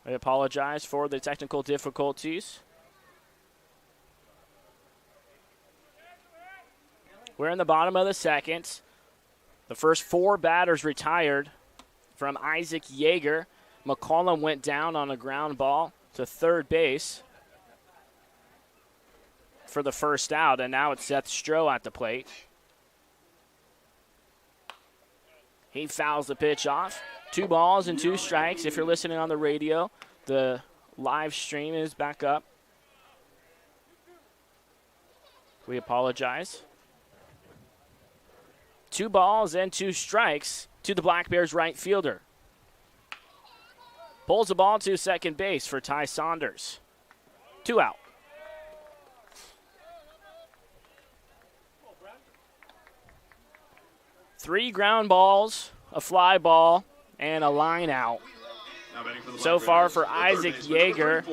I apologize for the technical difficulties. We're in the bottom of the second. The first 4 batters retired from Isaac Yeager. McCollum went down on a ground ball to third base for the first out, and now it's Seth Stroh at the plate. He fouls the pitch off. 2 balls and 2 strikes. If you're listening on the radio, the live stream is back up. We apologize. 2 balls and 2 strikes to the Black Bears right fielder. Pulls the ball to second base for Ty Saunders. 2 out. Three ground balls, a fly ball, and a line out. So far for Isaac Yeager,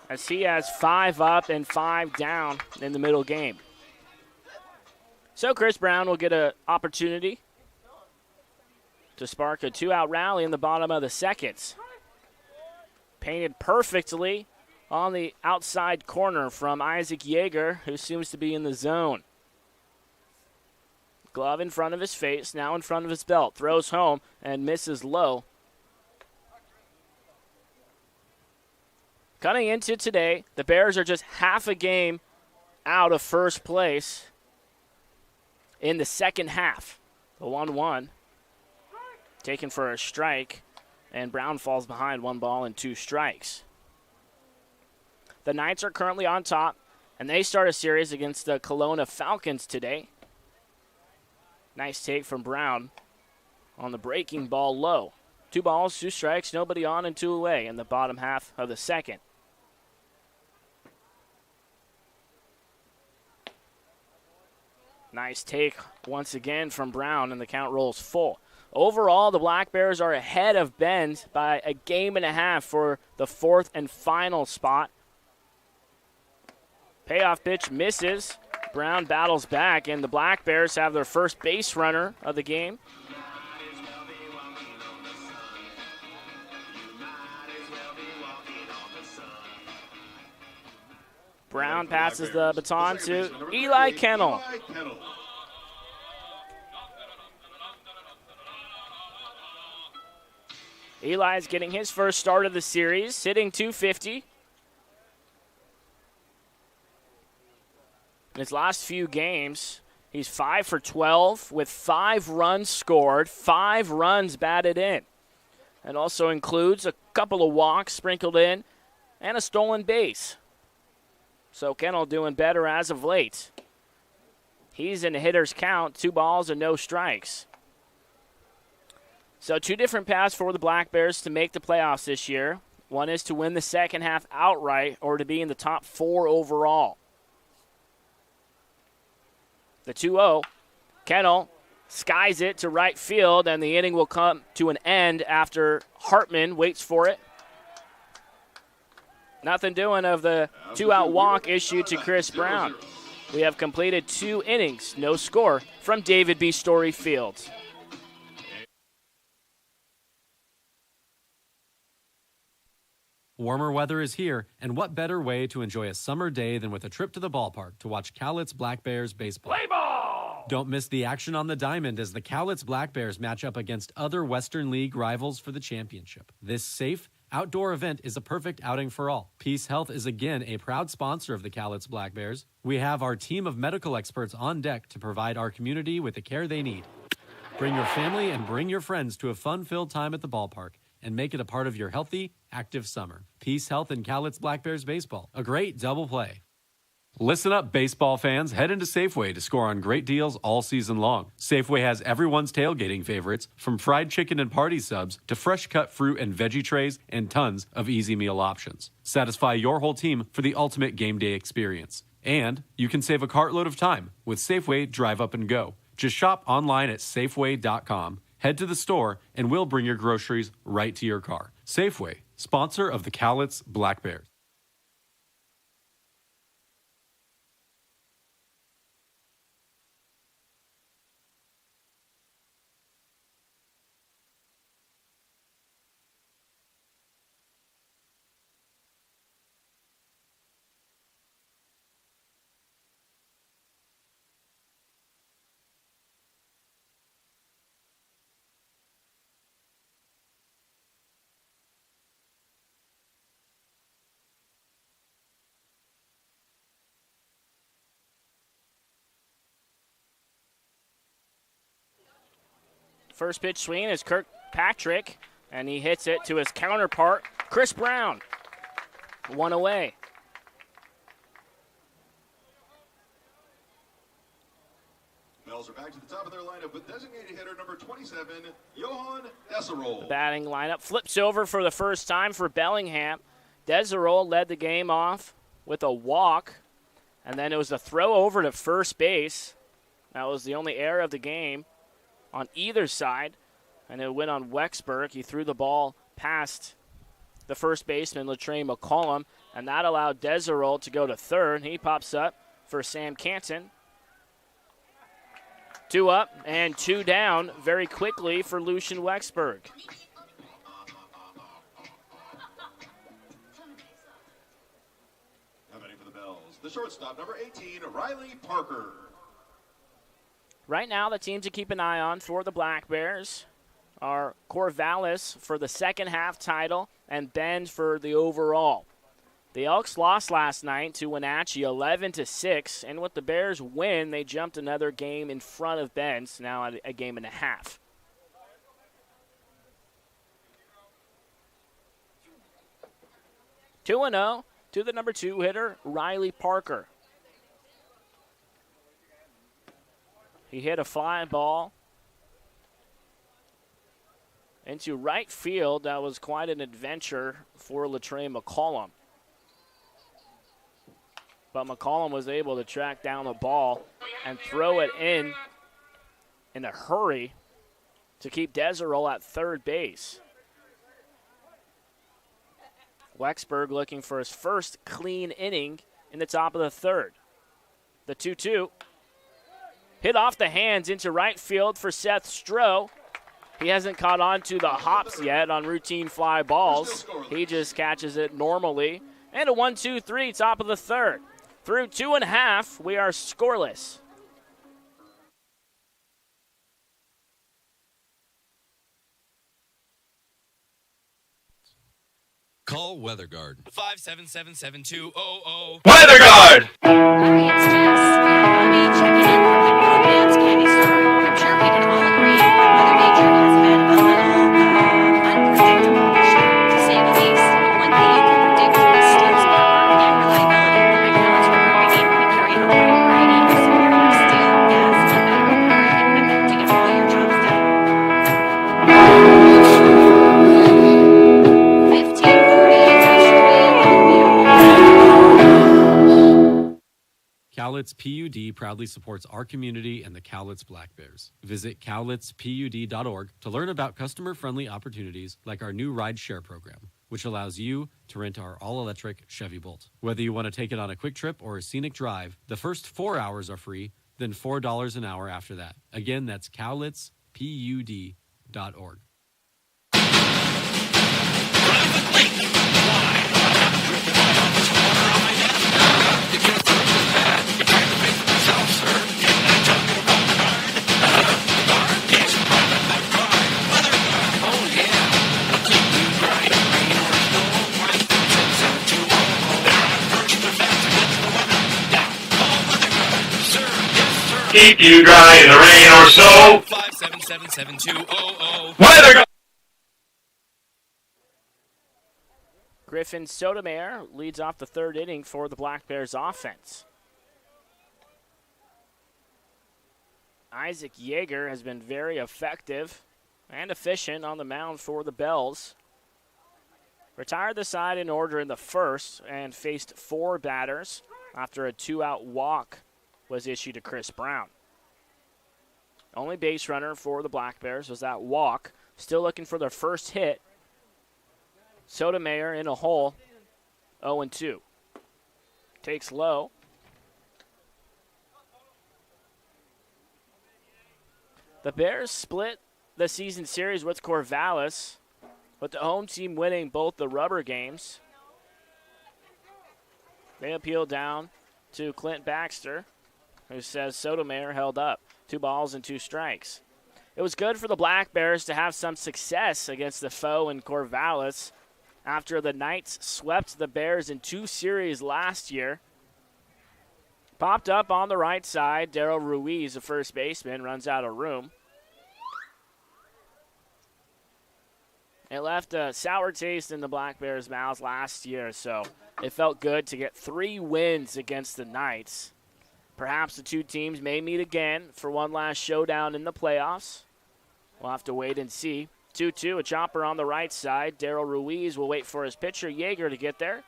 as he has 5 up and 5 down in the middle game. So Chris Brown will get an opportunity to spark a 2-out rally in the bottom of the second. Painted perfectly on the outside corner from Isaac Yeager, who seems to be in the zone. Glove in front of his face, now in front of his belt. Throws home and misses low. Coming into today, the Bears are just half a game out of first place in the second half. The 1-1 taken for a strike, and Brown falls behind 1 ball and 2 strikes. The Knights are currently on top, and they start a series against the Kelowna Falcons today. Nice take from Brown on the breaking ball low. 2 balls, 2 strikes, nobody on and 2 away in the bottom half of the second. Nice take once again from Brown, and the count rolls full. Overall, the Black Bears are ahead of Bend by a game and a half for the 4th and final spot. Payoff pitch misses. Brown battles back, and the Black Bears have their first base runner of the game. Brown passes the baton to Eli Kennel. Eli's getting his first start of the series, hitting .250. In his last few games, he's 5 for 12 with 5 runs scored, 5 runs batted in. And also includes a couple of walks sprinkled in and a stolen base. So Kennel doing better as of late. He's in the hitter's count, 2 balls and no strikes. So 2 different paths for the Black Bears to make the playoffs this year. One is to win the second half outright or to be in the top 4 overall. The 2-0, Kennel skies it to right field, and the inning will come to an end after Hartman waits for it. Nothing doing of the 2-out walk issued to Chris Brown. We have completed 2 innings, no score from David B. Story Field. Warmer weather is here, and what better way to enjoy a summer day than with a trip to the ballpark to watch Cowlitz Black Bears baseball. Play ball! Don't miss the action on the diamond as the Cowlitz Black Bears match up against other Western League rivals for the championship. This safe, outdoor event is a perfect outing for all. Peace Health is again a proud sponsor of the Cowlitz Black Bears. We have our team of medical experts on deck to provide our community with the care they need. Bring your family and bring your friends to a fun-filled time at the ballpark and make it a part of your healthy, active summer. Peace Health and Cowlitz Black Bears baseball. A great double play. Listen up, baseball fans. Head into Safeway to score on great deals all season long. Safeway has everyone's tailgating favorites, from fried chicken and party subs to fresh-cut fruit and veggie trays and tons of easy meal options. Satisfy your whole team for the ultimate game day experience. And you can save a cartload of time with Safeway Drive Up and Go. Just shop online at Safeway.com. Head to the store, and we'll bring your groceries right to your car. Safeway, sponsor of the Cowlitz Black Bears. First pitch swing is Kirkpatrick, and he hits it to his counterpart, Chris Brown. One away. Bells are back to the top of their lineup with designated hitter number 27, Johan Deserol. The batting lineup flips over for the first time for Bellingham. Deserol led the game off with a walk, and then it was a throw over to first base. That was the only error of the game on either side, and it went on Wexberg. He threw the ball past the first baseman, Latrell McCollum, and that allowed Deserol to go to third. He pops up for Sam Canton. 2 up and 2 down very quickly for Lucian Wexberg. Now batting for the Bells, the shortstop, number 18, Riley Parker. Right now, the team to keep an eye on for the Black Bears are Corvallis for the second half title and Bend for the overall. The Elks lost last night to Wenatchee 11-6, and with the Bears win, they jumped another game in front of Bend, now at a game and a half. Two 2-0 to the number 2 hitter, Riley Parker. He hit a fly ball into right field. That was quite an adventure for Latrell McCollum. But McCollum was able to track down the ball and throw it in a hurry to keep Deserol at third base. Wexberg looking for his first clean inning in the top of the third. The 2-2. Hit off the hands into right field for Seth Stroh. He hasn't caught on to the hops yet on routine fly balls. He just catches it normally. And a 1-2-3, top of the third. Through 2.5, we are scoreless. Call WeatherGuard. 577-7200. WeatherGuard! Hi, it's Jess. I'll be checking in from the Badlands Candy Store. I'm sure we can all agree that Mother Nature has been a little unpredictable this year, to say the least. But one thing you can predict is steel's power and reliability. At Cowlitz River Rigging, we carry a wide variety of superior steel, gas, and metal repairing equipment to get all your jobs done. 1548 Cowlitz PUD proudly supports our community and the Cowlitz Black Bears. Visit cowlitzpud.org to learn about customer-friendly opportunities like our new ride share program, which allows you to rent our all-electric Chevy Bolt. Whether you want to take it on a quick trip or a scenic drive, the first 4 hours are free, then $4 an hour after that. Again, that's cowlitzpud.org. Keep you dry in the rain or snow. 577-7200. WeatherGuard! Griffin Sotomayor leads off the third inning for the Black Bears offense. Isaac Yeager has been very effective and efficient on the mound for the Bells. Retired the side in order in the first and faced 4 batters after a 2-out walk was issued to Chris Brown. Only base runner for the Black Bears was that walk. Still looking for their first hit. Sotomayor in a hole, 0-2. Takes low. The Bears split the season series with Corvallis, with the home team winning both the rubber games. They appeal down to Clint Baxter, who says Sotomayor held up. 2 balls and 2 strikes. It was good for the Black Bears to have some success against the foe in Corvallis after the Knights swept the Bears in 2 series last year. Popped up on the right side, Darryl Ruiz, the first baseman, runs out of room. It left a sour taste in the Black Bears' mouths last year, so it felt good to get 3 wins against the Knights. Perhaps the two teams may meet again for one last showdown in the playoffs. We'll have to wait and see. 2-2, a chopper on the right side. Daryl Ruiz will wait for his pitcher, Yeager, to get there.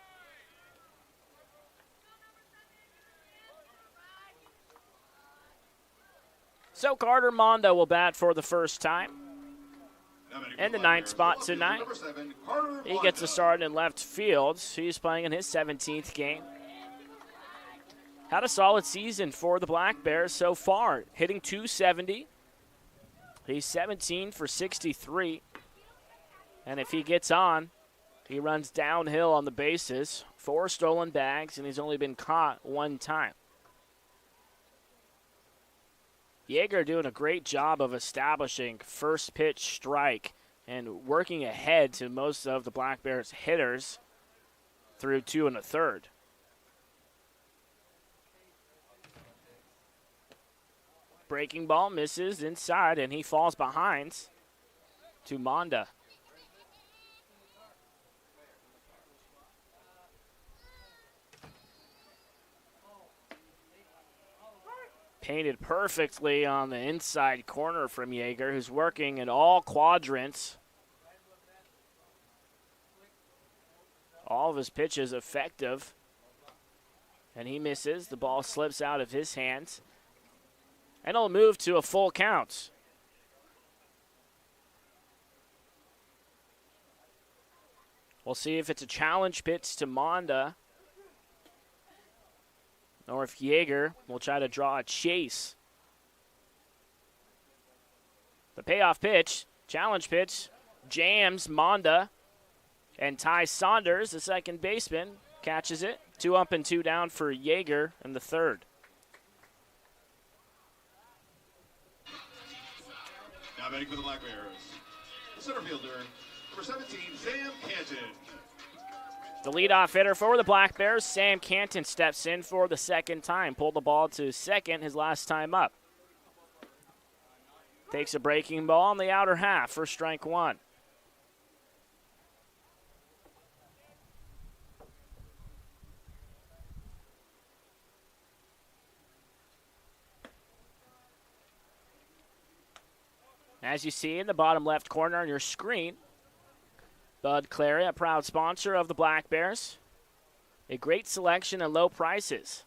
So Carter Mondo will bat for the first time in the 9th spot tonight. He gets a start in left field. He's playing in his 17th game. Had a solid season for the Black Bears so far, hitting .270. He's 17 for 63. And if he gets on, he runs downhill on the bases. 4 stolen bags, and he's only been caught 1 time. Yeager doing a great job of establishing first pitch strike and working ahead to most of the Black Bears hitters through 2 1/3. Breaking ball misses inside, and he falls behind to Monda. Painted perfectly on the inside corner from Yeager, who's working in all quadrants. All of his pitches effective. And he misses. The ball slips out of his hands. And it'll move to a full count. We'll see if it's a challenge pitch to Monda, or if Yeager will try to draw a chase. The payoff pitch, challenge pitch, jams Monda, and Ty Saunders, the second baseman, catches it. 2 up and 2 down for Yeager in the 3rd. Now batting for the Black Bears, the center fielder, number 17, Sam Canton. The leadoff hitter for the Black Bears, Sam Canton, steps in for the second time. Pulled the ball to second his last time up. Takes a breaking ball on the outer half for strike 1. As you see in the bottom left corner on your screen, Bud Clary, a proud sponsor of the Black Bears. A great selection and low prices.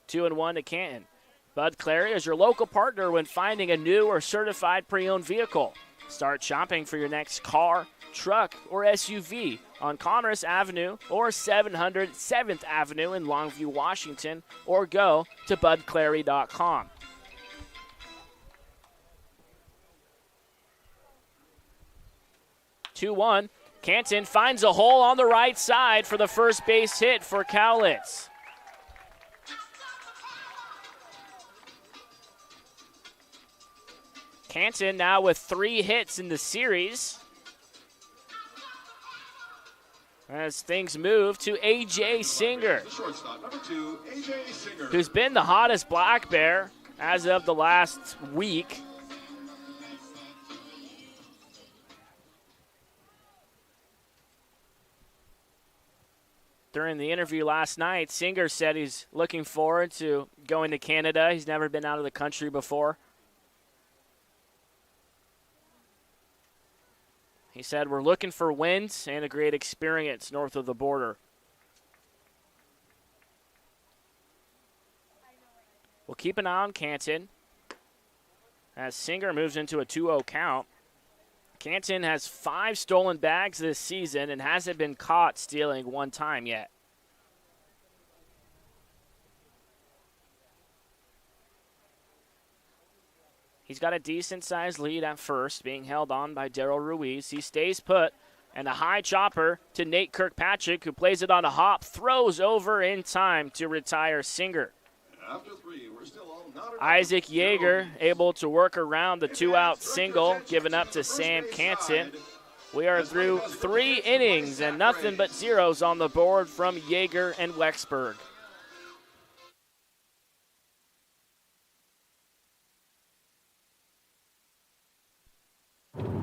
2-1 to Canton. Bud Clary is your local partner when finding a new or certified pre-owned vehicle. Start shopping for your next car, truck, or SUV on Commerce Avenue or 700 7th Avenue in Longview, Washington, or go to budclary.com. (2-1). Canton finds a hole on the right side for the first base hit for Cowlitz. Canton now with 3 hits in the series. As things move to A.J. Singer, Shortstop, number 2, A.J. Singer. who's been the hottest Black Bear as of the last week. During the interview last night, Singer said he's looking forward to going to Canada. He's never been out of the country before. He said, "We're looking for wins and a great experience north of the border." We'll keep an eye on Canton as Singer moves into a 2-0 count. Canton has 5 stolen bags this season and hasn't been caught stealing 1 time yet. He's got a decent-sized lead at first, being held on by Daryl Ruiz. He stays put, and a high chopper to Nate Kirkpatrick, who plays it on a hop, throws over in time to retire Singer. After 3, we're still all knotted up. Isaac Yeager able to work around the 2-out single given up to Sam Canton. We are through 3 innings and nothing but zeros on the board from Yeager and Wexburg.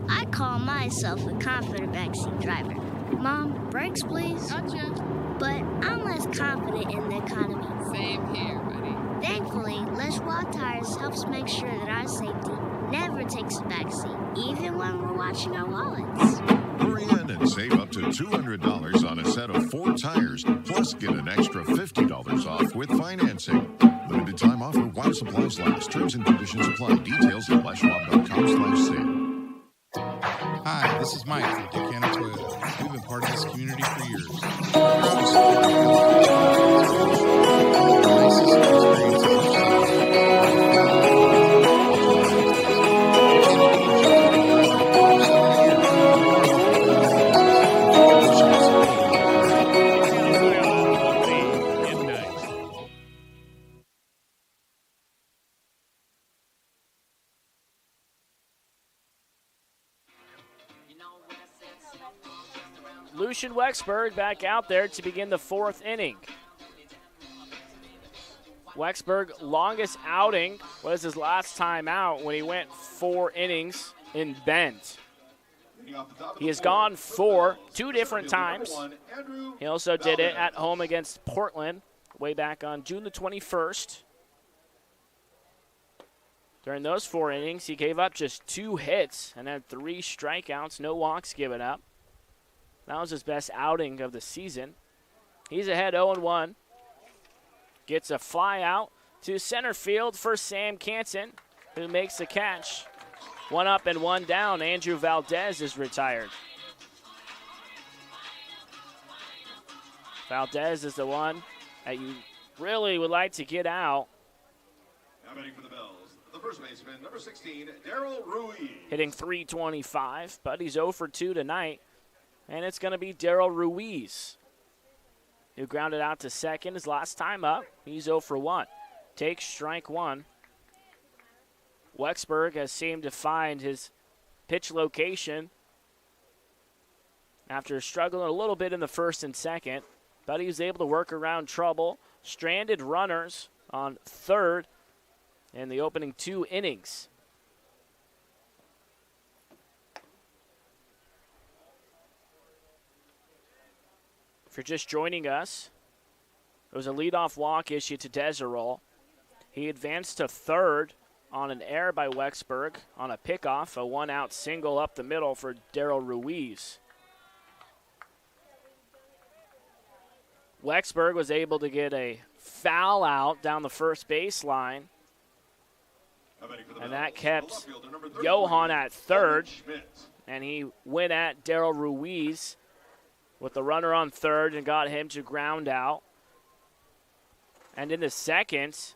I call myself a confident backseat driver. Mom, brakes please. Gotcha. But I'm less confident in the economy. Same here, buddy. Thankfully, Les Schwab Tires helps make sure that our safety never takes a backseat, even when we're watching our wallets. Hurry in and save up to $200 on a set of 4 tires, plus get an extra $50 off with financing. Limited time offer while supplies last. Terms and conditions apply. Details at leschwab.com/sale. Hi, this is Mike from Buchanan Toyota. We've been part of this community for years. Lucian Wexburg back out there to begin the 4th inning. Wexburg, longest outing, was his last time out when he went 4 innings in Bend. He has gone 4 2 different times. He also did it at home against Portland way back on June the 21st. During those 4 innings, he gave up just 2 hits and had 3 strikeouts, no walks given up. That was his best outing of the season. He's ahead 0-1. Gets a fly out to center field for Sam Canton, who makes the catch. 1 up and 1 down. Andrew Valdez is retired. Valdez is the one that you really would like to get out. Now batting for the Bells, the first baseman, number 16, Daryl Ruiz. Hitting .325, but he's 0 for 2 tonight. And it's going to be Daryl Ruiz, who grounded out to second his last time up. He's 0 for 1. Takes strike 1. Wexburg has seemed to find his pitch location after struggling a little bit in the first and second, but he was able to work around trouble. Stranded runners on third in the opening 2 innings. If you're just joining us, it was a leadoff walk issued to Deserol. He advanced to third on an error by Wexburg on a pickoff, a 1-out single up the middle for Daryl Ruiz. Wexburg was able to get a foul out down the first baseline, and that kept Johan at third, and he went at Daryl Ruiz with the runner on third and got him to ground out. And in the second,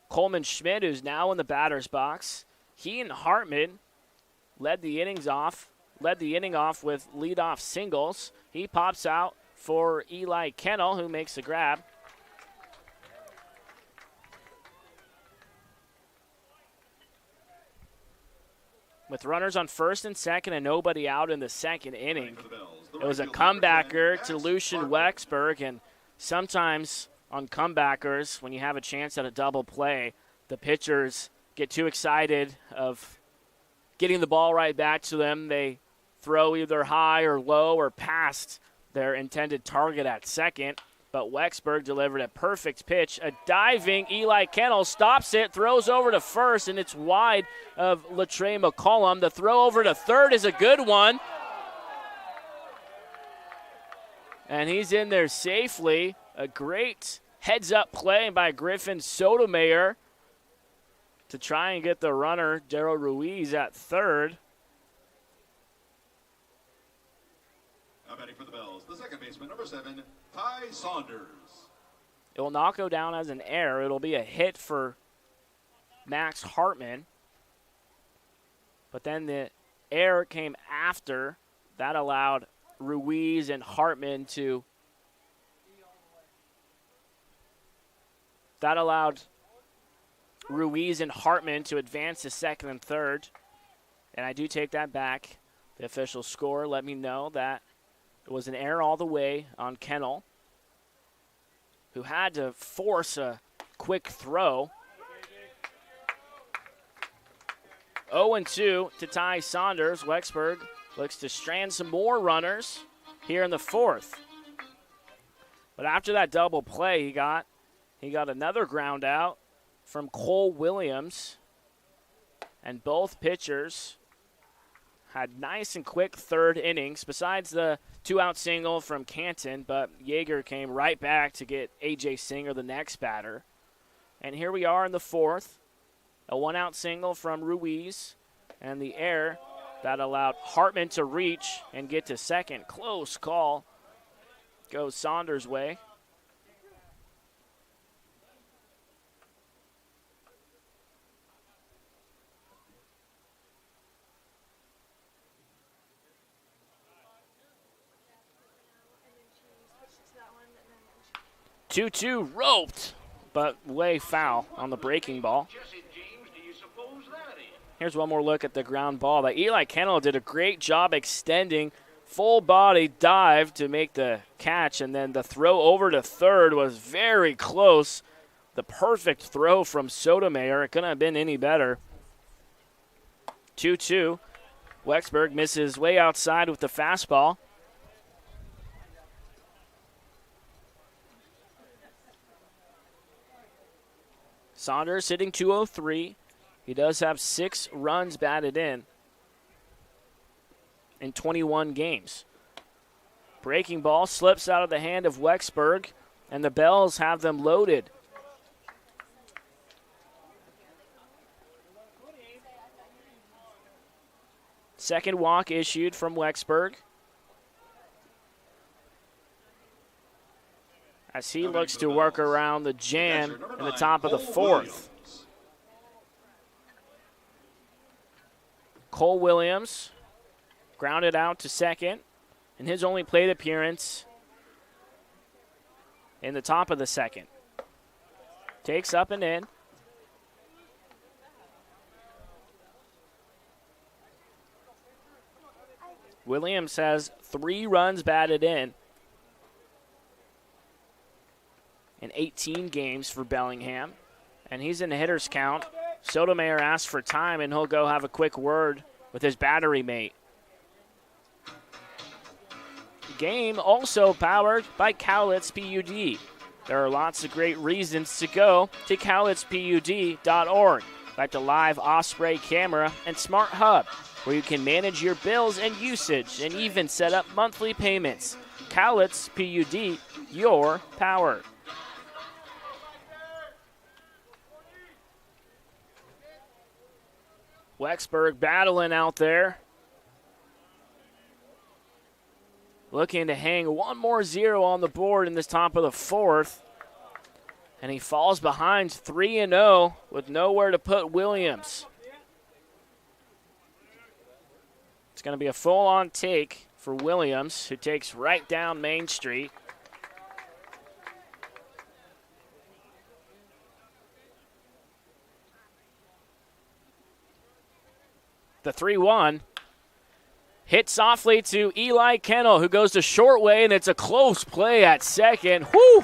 Coleman Schmidt, who's now in the batter's box, he and Hartman led the inning off with leadoff singles. He pops out for Eli Kennel, who makes the grab. With runners on first and second and nobody out in the second inning, it was a comebacker to Lucian Wexburg, and sometimes on comebackers, when you have a chance at a double play, the pitchers get too excited of getting the ball right back to them. They throw either high or low or past their intended target at second. But Wexburg delivered a perfect pitch. A diving Eli Kennel stops it, throws over to first, and it's wide of Latre McCollum. The throw over to third is a good one. And he's in there safely. A great heads-up play by Griffin Sotomayor to try and get the runner, Daryl Ruiz, at third. Now batting for the Bells, the second baseman, number 7, Ty Saunders. It will not go down as an error. It'll be a hit for Max Hartman. But then the error came after. That allowed Ruiz and Hartman to advance to second and third. And I do take that back. The official score let me know that it was an error all the way on Kennel, who had to force a quick throw. 0-2 to tie Saunders. Wexburg looks to strand some more runners here in the fourth. But after that double play he got another ground out from Cole Williams. And both pitchers had nice and quick third innings, besides the 2-out single from Canton, but Yeager came right back to get A.J. Singer, the next batter. And here we are in the fourth, a 1-out single from Ruiz, and the error that allowed Hartman to reach and get to second. Close call goes Saunders' way. Two roped, but way foul on the breaking ball. Here's one more look at the ground ball. That Eli Kennel did a great job extending, full body dive to make the catch, and then the throw over to third was very close. The perfect throw from Sotomayor. It couldn't have been any better. 2-2. Wexburg misses way outside with the fastball. Saunders hitting .203. He does have 6 runs batted in 21 games. Breaking ball slips out of the hand of Wexburg, and the Bells have them loaded. Second walk issued from Wexburg, as he looks to work around the jam in the top of the fourth. Cole Williams grounded out to second in his only plate appearance in the top of the second. Takes up and in. Williams has 3 runs batted in 18 games for Bellingham, and he's in the hitter's count. Sotomayor asks for time, and he'll go have a quick word with his battery mate. Game also powered by Cowlitz PUD. There are lots of great reasons to go to cowlitzpud.org, like the live Osprey camera and smart hub, where you can manage your bills and usage and even set up monthly payments. Cowlitz PUD, your power. Wexburg battling out there. Looking to hang one more 0 on the board in this top of the fourth. And he falls behind 3-0 with nowhere to put Williams. It's going to be a full-on take for Williams, who takes right down Main Street. The 3-1 hit softly to Eli Kennel, who goes to short way, and it's a close play at second. Whew!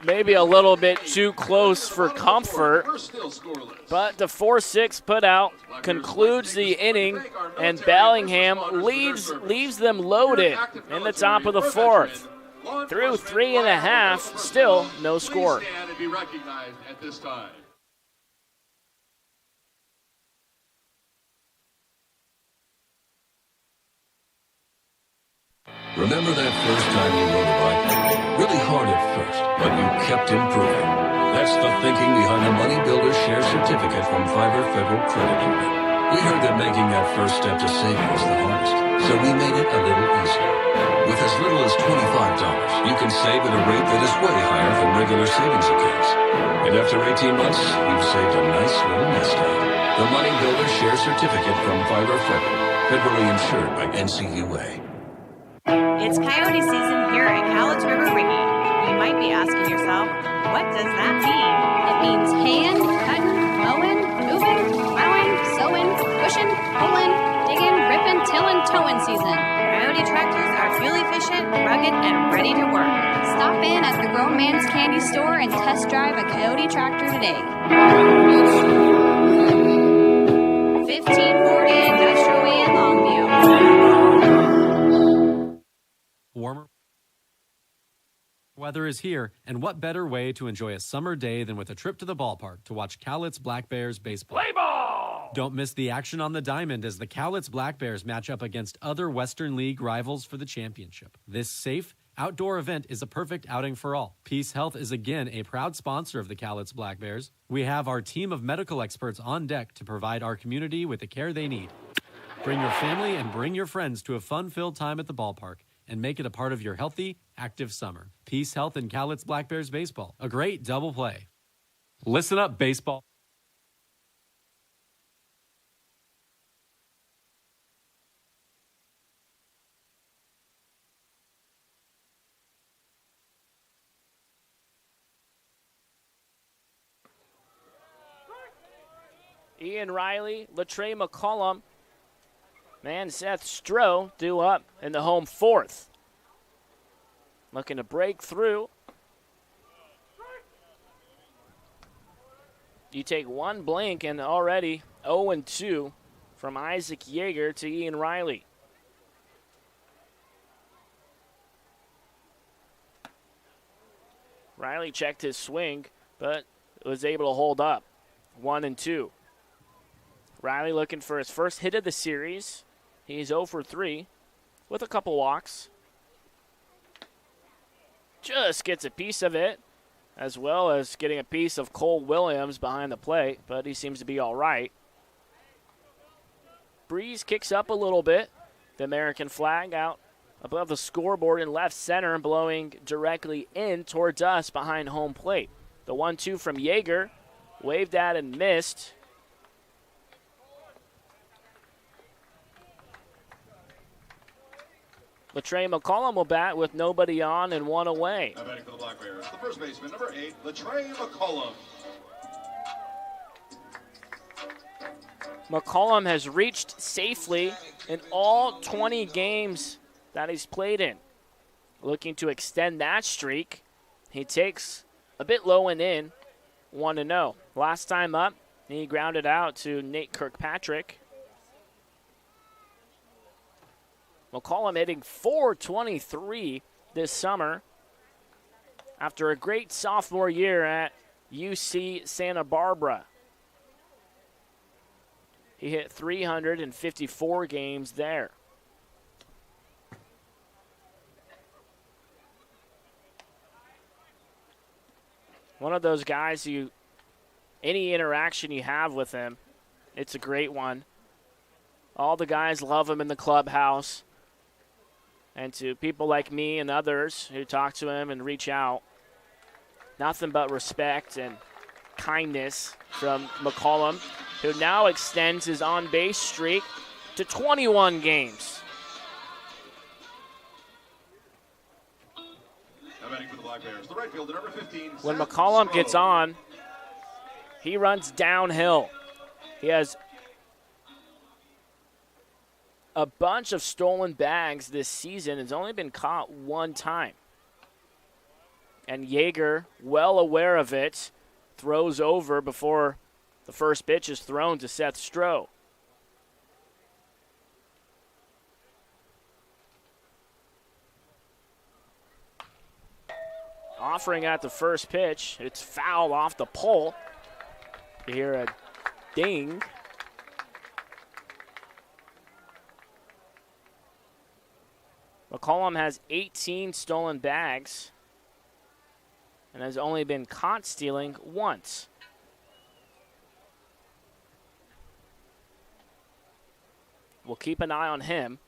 Maybe a little bit too close for comfort, but the 4-6 put out concludes the inning, and Bellingham leaves them loaded in the top of the fourth. Through 3.5, still no score. Remember that first time you rode a bike? Really hard at first, but you kept improving. That's the thinking behind the Money Builder Share Certificate from Fiverr Federal Credit Union. We heard that making that first step to saving was the hardest, so we made it a little easier. With as little as $25, you can save at a rate that is way higher than regular savings accounts. And after 18 months, you've saved a nice little nest egg. The Money Builder Share Certificate from Fiverr Federal, federally insured by NCUA. It's coyote season here at Cowlitz River Rigging. You might be asking yourself, what does that mean? It means haying, cutting, mowing, moving, plowing, sowing, pushing, pulling, digging, ripping, tilling, towing season. Coyote tractors are fuel efficient, rugged, and ready to work. Stop in at the Grown Man's Candy Store and test drive a Coyote tractor today. 50 weather is here, and what better way to enjoy a summer day than with a trip to the ballpark to watch Cowlitz Black Bears baseball. Play ball! Don't miss the action on the diamond as the Cowlitz Black Bears match up against other Western League rivals for the championship. This safe, outdoor event is a perfect outing for all. Peace Health is again a proud sponsor of the Cowlitz Black Bears. We have our team of medical experts on deck to provide our community with the care they need. Bring your family and bring your friends to a fun-filled time at the ballpark and make it a part of your healthy, active summer. Peace Health and Cowlitz Black Bears baseball. A great double play. Listen up, baseball. Ian Riley, Latrey McCollum, and Seth Stroh due up in the home fourth. Looking to break through. You take one blink and already 0-2 from Isaac Yeager to Ian Riley. Riley checked his swing, but was able to hold up. 1-2. Riley looking for his first hit of the series. He's 0 for 3 with a couple walks. Just gets a piece of it, as well as getting a piece of Cole Williams behind the plate, but he seems to be all right. Breeze kicks up a little bit. The American flag out above the scoreboard in left center, blowing directly in towards us behind home plate. The 1-2 from Yeager, waved at and missed. Latrey McCollum will bat with nobody on and one away. Now batting for the Black Bears, the first baseman, number 8, Latrey McCollum. McCollum has reached safely in all 20 games that he's played in. Looking to extend that streak. He takes a bit low and in, 1-0. Last time up, he grounded out to Nate Kirkpatrick. McCollum hitting .423 this summer after a great sophomore year at UC Santa Barbara. He hit 354 games there. One of those guys any interaction you have with him, it's a great one. All the guys love him in the clubhouse. And to people like me and others who talk to him and reach out, nothing but respect and kindness from McCollum, who now extends his on-base streak to 21 games. Now batting for the Black Bears, the right fielder, number 15. When Seth McCollum Stroh. gets on, he runs downhill. He has a bunch of stolen bags this season. Has only been caught one time. And Yeager, well aware of it, throws over before the first pitch is thrown to Seth Stroh. Offering at the first pitch. It's foul off the pole. You hear a ding. McCollum has 18 stolen bags and has only been caught stealing once. We'll keep an eye on him.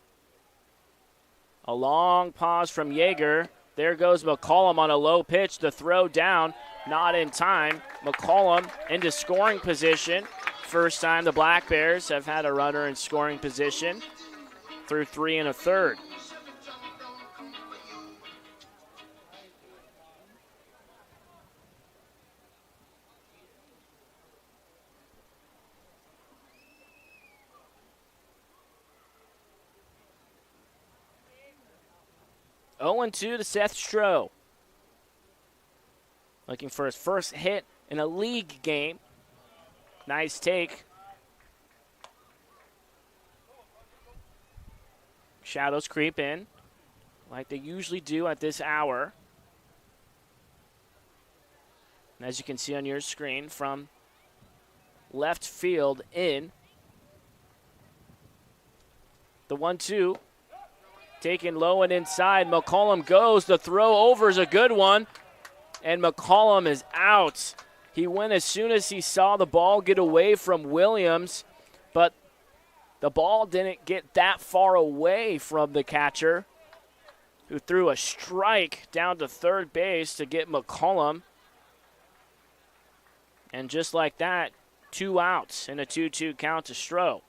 A long pause from Yeager. There goes McCollum on a low pitch. The throw down, not in time. McCollum into scoring position. First time the Black Bears have had a runner in scoring position through 3 1/3. (0-2) to Seth Stroh. Looking for his first hit in a league game. Nice take. Shadows creep in like they usually do at this hour. as you can see on your screen, from left field in. The 1-2. Taken low and inside. McCollum goes. The throw over is a good one. And McCollum is out. He went as soon as he saw the ball get away from Williams, but the ball didn't get that far away from the catcher, who threw a strike down to third base to get McCollum. And just like that, 2 outs and a 2-2 count to Stroh.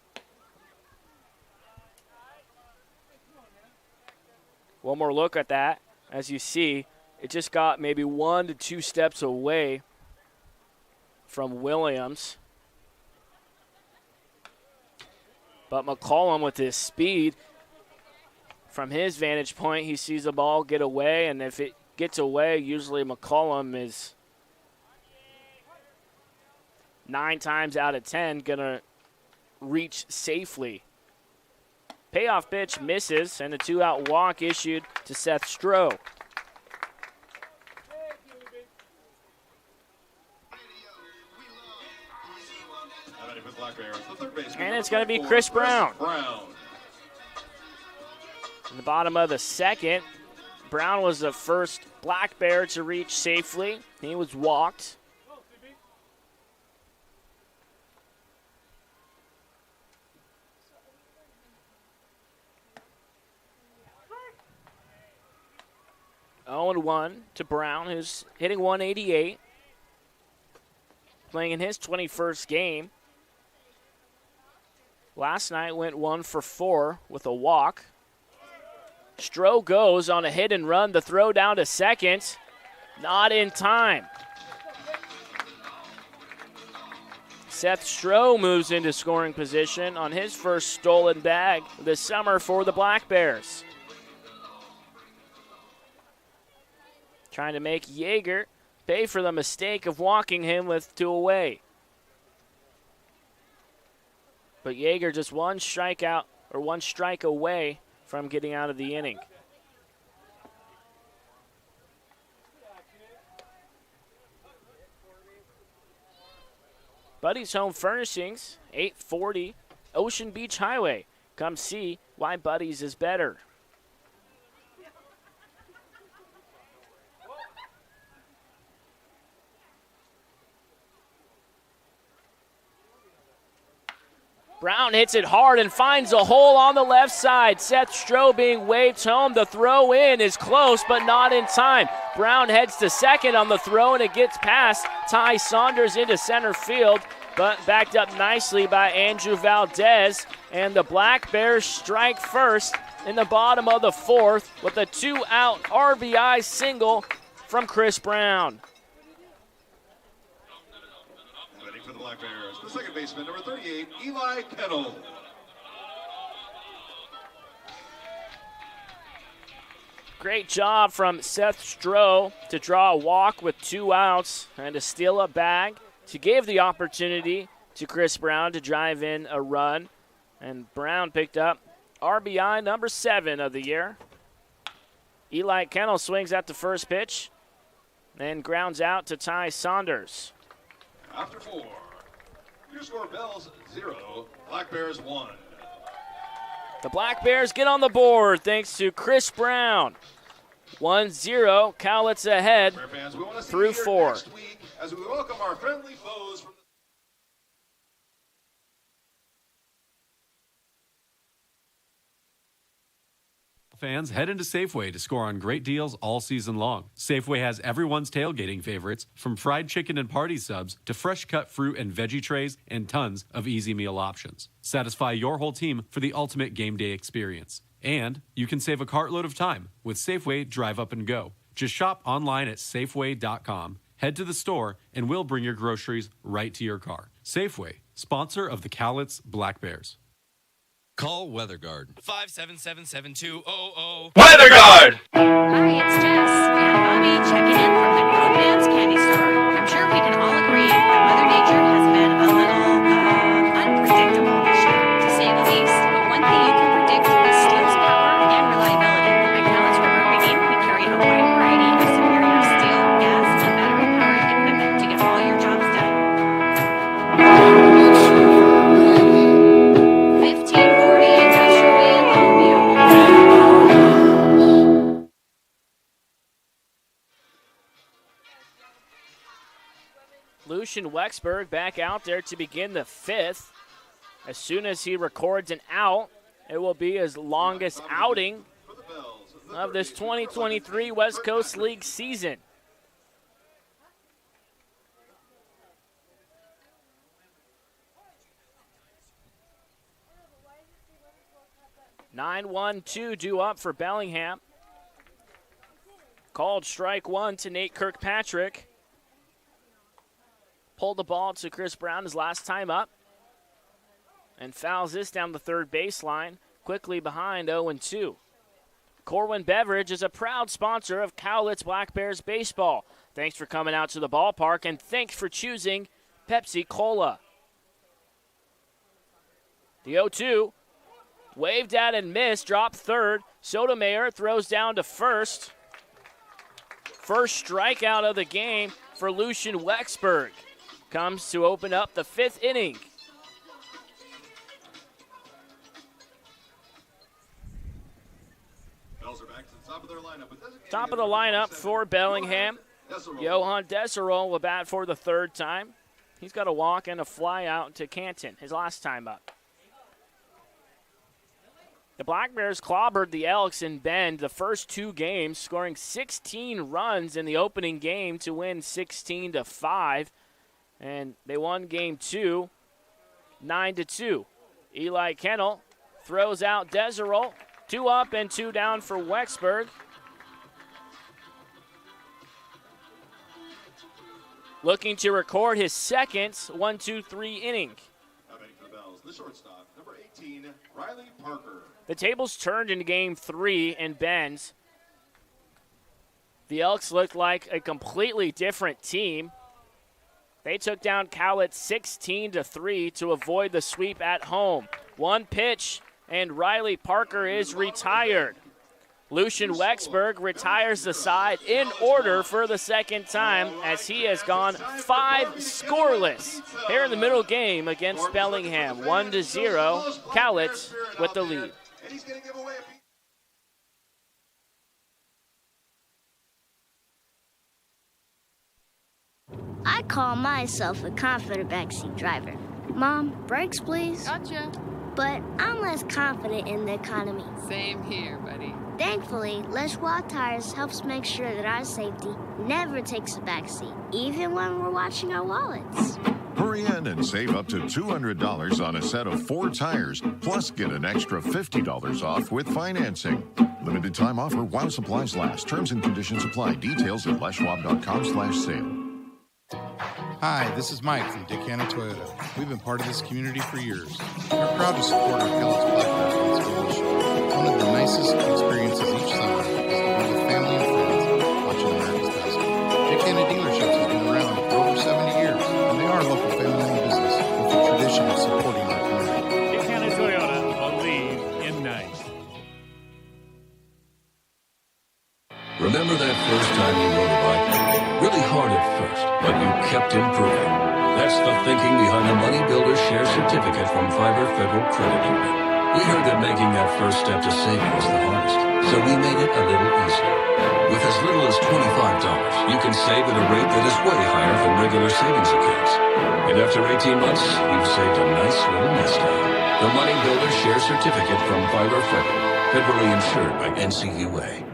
One more look at that. As you see, it just got maybe 1 to 2 steps away from Williams. But McCollum, with his speed, from his vantage point, he sees the ball get away, and if it gets away, usually McCollum is 9 times out of 10 going to reach safely. Payoff pitch misses, and a 2-out walk issued to Seth Stroh. And it's going to be Chris Brown. In the bottom of the second, Brown was the first Black Bear to reach safely. He was walked. Oh, and 1 to Brown, who's hitting 188, playing in his 21st game. Last night went 1 for 4 with a walk. Stroh goes on a hit and run. The throw down to second. Not in time. Seth Stroh moves into scoring position on his first stolen bag this summer for the Black Bears. Trying to make Yeager pay for the mistake of walking him with 2 away. But Yeager just 1 strikeout or 1 strike away from getting out of the inning. Buddy's Home Furnishings, 840 Ocean Beach Highway. Come see why Buddy's is better. Brown hits it hard and finds a hole on the left side. Seth Stroh being waved home. The throw in is close, but not in time. Brown heads to second on the throw, and it gets past Ty Saunders into center field, but backed up nicely by Andrew Valdez. And the Black Bears strike first in the bottom of the 4th with a 2-out RBI single from Chris Brown. For the Black Bears, the second baseman, number 38, Eli Kettle. Great job from Seth Stroh to draw a walk with 2 outs and to steal a bag to give the opportunity to Chris Brown to drive in a run. And Brown picked up RBI number 7 of the year. Eli Kettle swings at the first pitch and grounds out to Ty Saunders. After 4, your score: Bells 0, Black Bears 1. The Black Bears get on the board thanks to Chris Brown. 1-0, Cowlitz ahead through 4. Next week as we welcome our friendly foes from Fans, head into Safeway to score on great deals all season long. Safeway has everyone's tailgating favorites, from fried chicken and party subs to fresh cut fruit and veggie trays and tons of easy meal options. Satisfy your whole team for the ultimate game day experience. And you can save a cartload of time with Safeway Drive Up and Go. Just shop online at Safeway.com, head to the store, and we'll bring your groceries right to your car. Safeway, sponsor of the Cowlitz Black Bears. Call WeatherGuard. 577-7200. WeatherGuard! Hi, it's Jess and Bobby checking in from the Grown Man's Candy Store. I'm sure we can all agree that Mother Nature has been a little unpredictable this year, to say the least. But one thing you can predict is steel's power and reliability. At Cowlitz River Rigging, we carry a wide variety of superior steel, gas, and battery-powered equipment to Lucian Wexberg back out there to begin the fifth. As soon as he records an out, it will be his longest outing of this 2023 West Coast League season. (9-1-2) due up for Bellingham. Called strike one to Nate Kirkpatrick. Pulled the ball to Chris Brown his last time up. And fouls this down the third baseline, quickly behind 0-2. Corwin Beverage is a proud sponsor of Cowlitz Black Bears baseball. Thanks for coming out to the ballpark, and thanks for choosing Pepsi Cola. The 0-2, waved at and missed, dropped third. Sotomayor throws down to first. First strikeout of the game for Lucian Wexberg. Comes to open up the fifth inning. Top of the lineup for Bellingham. Johan Deserol will bat for the third time. He's got a walk and a fly out to Canton, his last time up. The Black Bears clobbered the Elks in Bend the first two games, scoring 16 runs in the opening game to win 16-5. And they won game two, 9-2. Eli Kennel throws out Deserol. 2 up and 2 down for Wexberg. Looking to record his second 1-2-3 inning. The shortstop, number 18, Riley Parker. The tables turned in game 3 in Ben's. The Elks looked like a completely different team. They took down Cowlitz 16-3 to avoid the sweep at home. One pitch, and Riley Parker is retired. Lucian Wexberg retires the side in order for the second time as he has gone 5 scoreless here in the middle game against Bellingham. 1-0, Cowlitz with the lead. I call myself a confident backseat driver. Mom, brakes please. Gotcha. But I'm less confident in the economy. Same here, buddy. Thankfully, Les Schwab Tires helps make sure that our safety never takes a backseat, even when we're watching our wallets. Hurry in and save up to $200 on a set of 4 tires, plus get an extra $50 off with financing. Limited time offer while supplies last. Terms and conditions apply. Details at leschwab.com/sale. Hi, this is Mike from Dick Hanna Toyota. We've been part of this community for years. We're proud to support our Cowlitz Black Bears baseball show. One of the nicest experiences each summer is to be with family and friends watching America's baseball. Dick Hanna dealerships have been around for over 70 years, and they are a local family-owned business with a tradition of supporting our community. Dick Hanna Toyota, believe in nice. Remember that first time you rode a bike? Really hard at first, but you kept improving. That's the thinking behind the Money Builder Share Certificate from Fiverr Federal Credit Union. We heard that making that first step to saving was the hardest, so we made it a little easier. With as little as $25, you can save at a rate that is way higher than regular savings accounts. And after 18 months, you've saved a nice little nest egg. The Money Builder Share Certificate from Fiverr Federal, federally insured by NCUA.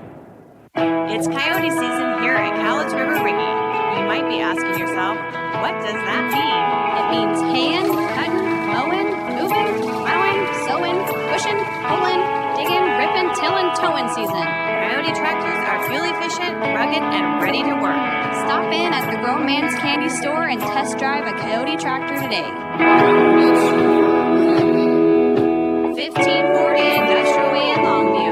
It's coyote season here at Cowlitz River Rigging. You might be asking yourself, what does that mean? It means haying, cutting, mowing, moving, plowing, sowing, pushing, pulling, digging, ripping, tilling, towing season. Coyote tractors are fuel efficient, rugged, and ready to work. Stop in at the Grown Man's Candy Store and test drive a Coyote tractor today. 1540 Industrial Way in Longview.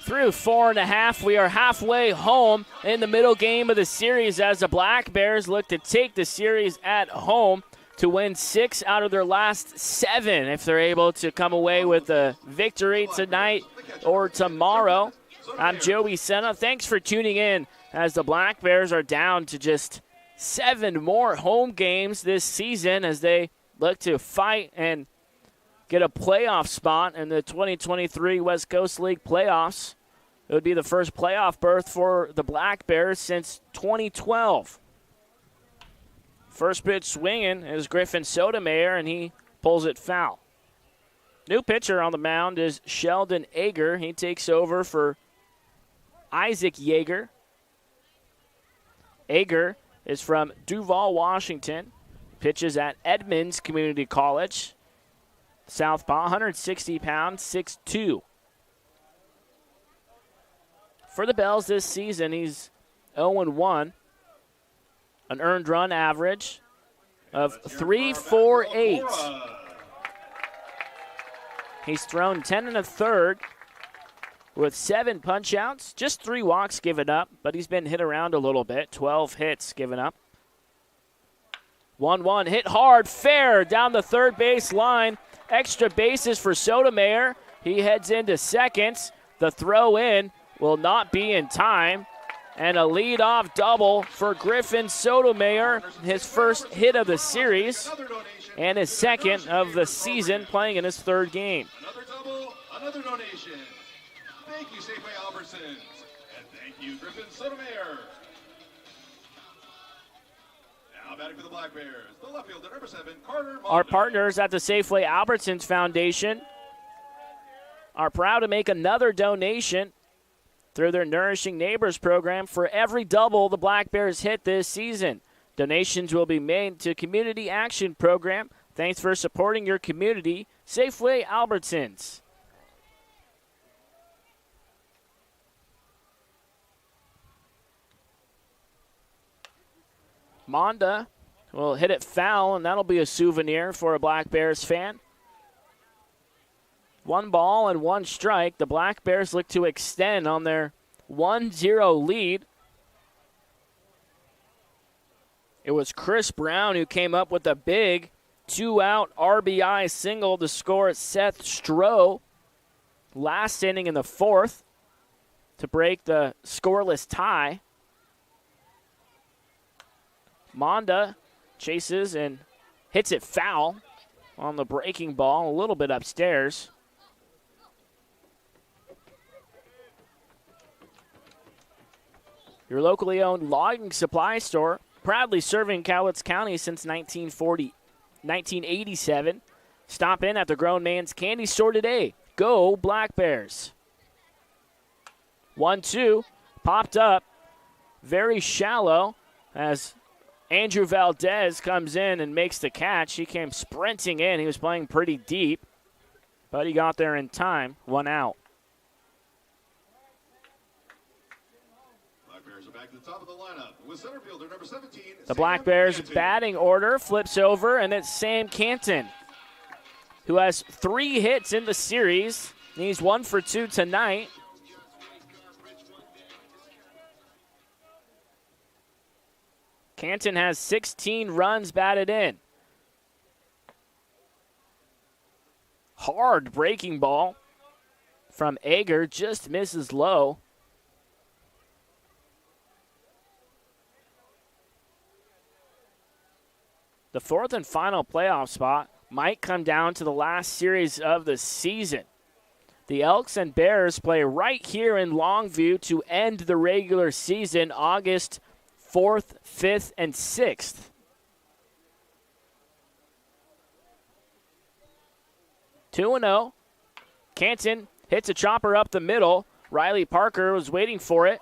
Through 4.5, we are halfway home in the middle game of the series as the Black Bears look to take the series at home to win 6 out of their last 7 if they're able to come away with a victory tonight or tomorrow. I'm Joey Senna. Thanks for tuning in as the Black Bears are down to just 7 more home games this season as they look to fight and get a playoff spot in the 2023 West Coast League playoffs. It would be the first playoff berth for the Black Bears since 2012. First pitch swinging is Griffin Sotomayor, and he pulls it foul. New pitcher on the mound is Sheldon Ager. He takes over for Isaac Yeager. Ager is from Duval, Washington. Pitches at Edmonds Community College. Southpaw, 160 pounds, 6'2". For the Bells this season, he's 0-1. An earned run average of 3.48. He's thrown 10 1/3 with 7 punch-outs, just 3 walks given up, but he's been hit around a little bit, 12 hits given up. 1-1, hit hard, fair, down the third base line. Extra bases for Sotomayor. He heads into second. The throw in will not be in time. And a leadoff double for Griffin Sotomayor, his first hit of the series and his second of the season, playing in his third game. Another double, another donation. Thank you, Safeway Albertsons. And thank you, Griffin Sotomayor. Now batting for the Black Bears, the left fielder, number 7, Carter Mondo. Our partners at the Safeway Albertsons Foundation are proud to make another donation through their Nourishing Neighbors program for every double the Black Bears hit this season. Donations will be made to Community Action Program. Thanks for supporting your community. Safeway Albertsons. Monda will hit it foul, and that'll be a souvenir for a Black Bears fan. 1 ball and 1 strike. The Black Bears look to extend on their 1-0 lead. It was Chris Brown who came up with a big 2-out RBI single to score Seth Stroh last inning in the 4th to break the scoreless tie. Monda chases and hits it foul on the breaking ball, a little bit upstairs. Your locally owned logging supply store, proudly serving Cowlitz County since 1987. Stop in at the Grown Man's Candy Store today. Go Black Bears. 1-2, popped up, very shallow as Andrew Valdez comes in and makes the catch. He came sprinting in. He was playing pretty deep, but he got there in time. 1 out. Black Bears are back to the top of the lineup with center fielder number 17. The Black Bears batting order flips over, and it's Sam Canton, who has 3 hits in the series. He's 1 for 2 tonight. Canton has 16 runs batted in. Hard breaking ball from Ager, just misses low. The 4th and final playoff spot might come down to the last series of the season. The Elks and Bears play right here in Longview to end the regular season August 4th, 5th, and 6th. Two 2-0. Canton hits a chopper up the middle. Riley Parker was waiting for it.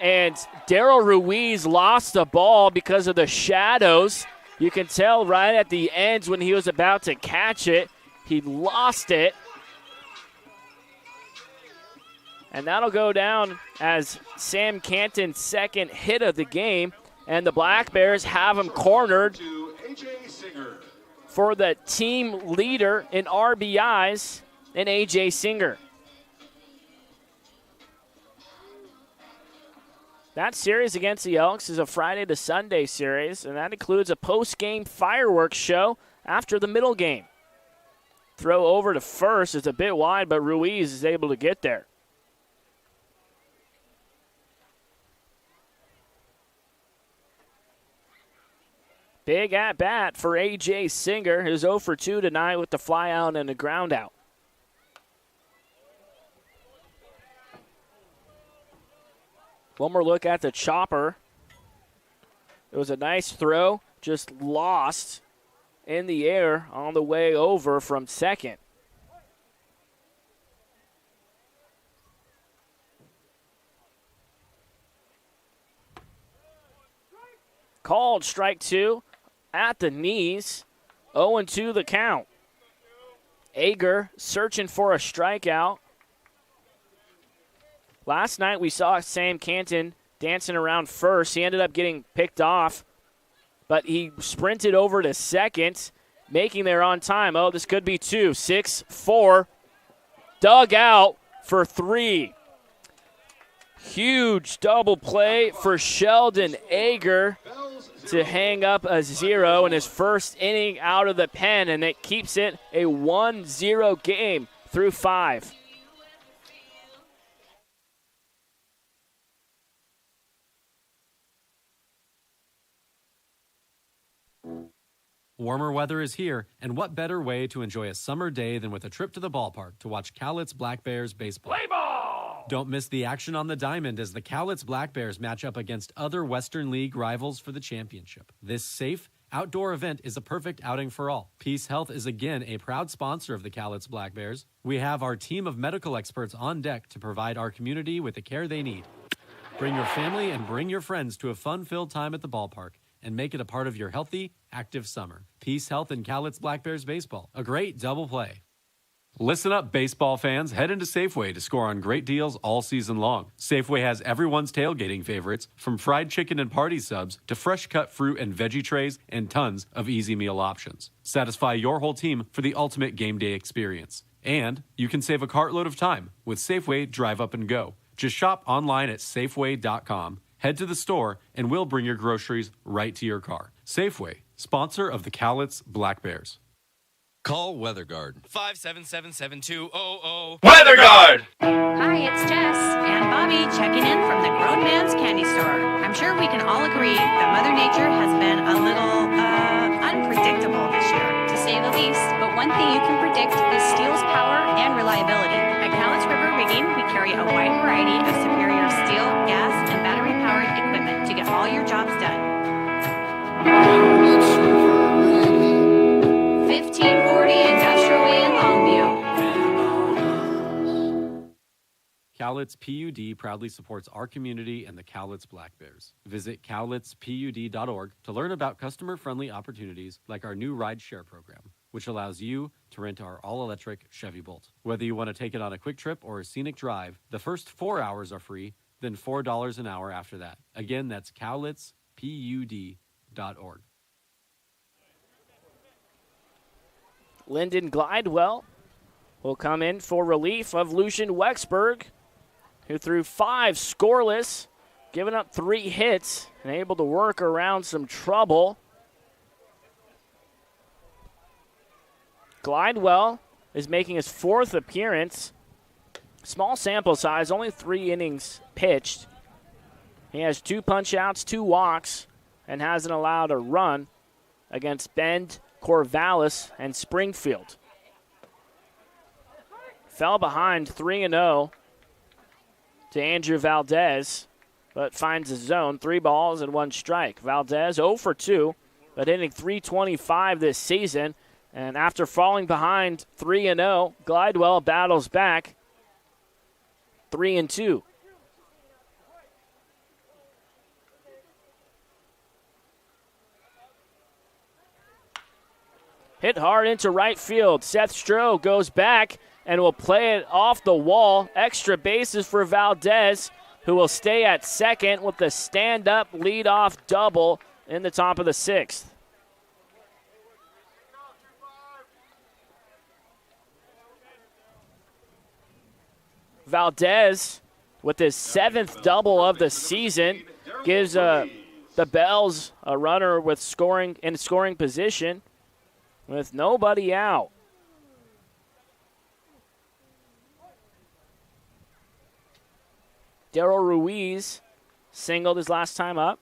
And Daryl Ruiz lost the ball because of the shadows. You can tell right at the end when he was about to catch it, he lost it. And that'll go down as Sam Canton's second hit of the game. And the Black Bears have him cornered for the team leader in RBIs in A.J. Singer. That series against the Elks is a Friday to Sunday series, and that includes a post-game fireworks show after the middle game. Throw over to first. It's a bit wide, but Ruiz is able to get there. Big at-bat for A.J. Singer, who's 0 for 2 tonight with the fly out and a ground out. One more look at the chopper. It was a nice throw, just lost in the air on the way over from second. Called strike 2 at the knees. 0-2 the count. Ager searching for a strikeout. Last night we saw Sam Canton dancing around first. He ended up getting picked off, but he sprinted over to second, making there on time. Oh, this could be 2. 6-4. Dug out for 3. Huge double play for Sheldon Ager to hang up a 0 in his first inning out of the pen, and it keeps it a 1-0 game through 5. Warmer weather is here, and what better way to enjoy a summer day than with a trip to the ballpark to watch Cowlitz Black Bears baseball. Play ball! Don't miss the action on the diamond as the Cowlitz Black Bears match up against other Western League rivals for the championship. This safe, outdoor event is a perfect outing for all. Peace Health is again a proud sponsor of the Cowlitz Black Bears. We have our team of medical experts on deck to provide our community with the care they need. Bring your family and bring your friends to a fun-filled time at the ballpark and make it a part of your healthy, active summer. Peace Health and Cowlitz Black Bears baseball. A great double play. Listen up, baseball fans. Head into Safeway to score on great deals all season long. Safeway has everyone's tailgating favorites, from fried chicken and party subs to fresh-cut fruit and veggie trays and tons of easy meal options. Satisfy your whole team for the ultimate game day experience. And you can save a cartload of time with Safeway Drive Up and Go. Just shop online at Safeway.com. Head to the store, and we'll bring your groceries right to your car. Safeway, sponsor of the Cowlitz Black Bears. Call Weather Guard. 577-7200. Weather Guard! Hi, it's Jess and Bobby checking in from the Grown Man's Candy Store. I'm sure we can all agree that Mother Nature has been a little, unpredictable this year, to say the least. But one thing you can predict is steel's power and reliability. At Cowlitz River Rigging, we carry a wide variety of superior steel, gas, and battery-powered equipment to get all your jobs done. 1540 Industrial Way in Longview. Cowlitz PUD proudly supports our community and the Cowlitz Black Bears. Visit cowlitzpud.org to learn about customer-friendly opportunities like our new ride share program, which allows you to rent our all-electric Chevy Bolt. Whether you want to take it on a quick trip or a scenic drive, the first 4 hours are free, then $4 an hour after that. Again, that's cowlitzpud.org. Lyndon Glidewell will come in for relief of Lucian Wexberg, who threw 5 scoreless, giving up 3 hits, and able to work around some trouble. Glidewell is making his 4th appearance. Small sample size, only 3 innings pitched. He has 2 punch-outs, 2 walks, and hasn't allowed a run against Bend, Corvallis, and Springfield. Fell behind 3-0 to Andrew Valdez, but finds his zone. 3 balls and 1 strike. Valdez 0 for 2, but hitting .325 this season. And after falling behind 3-0, Glidewell battles back 3-2. Hit hard into right field. Seth Stroh goes back and will play it off the wall. Extra bases for Valdez, who will stay at second with the stand-up leadoff double in the top of the 6th. Valdez, with his 7th double of the season, gives the Bells a runner with scoring position with nobody out. Darryl Ruiz singled his last time up.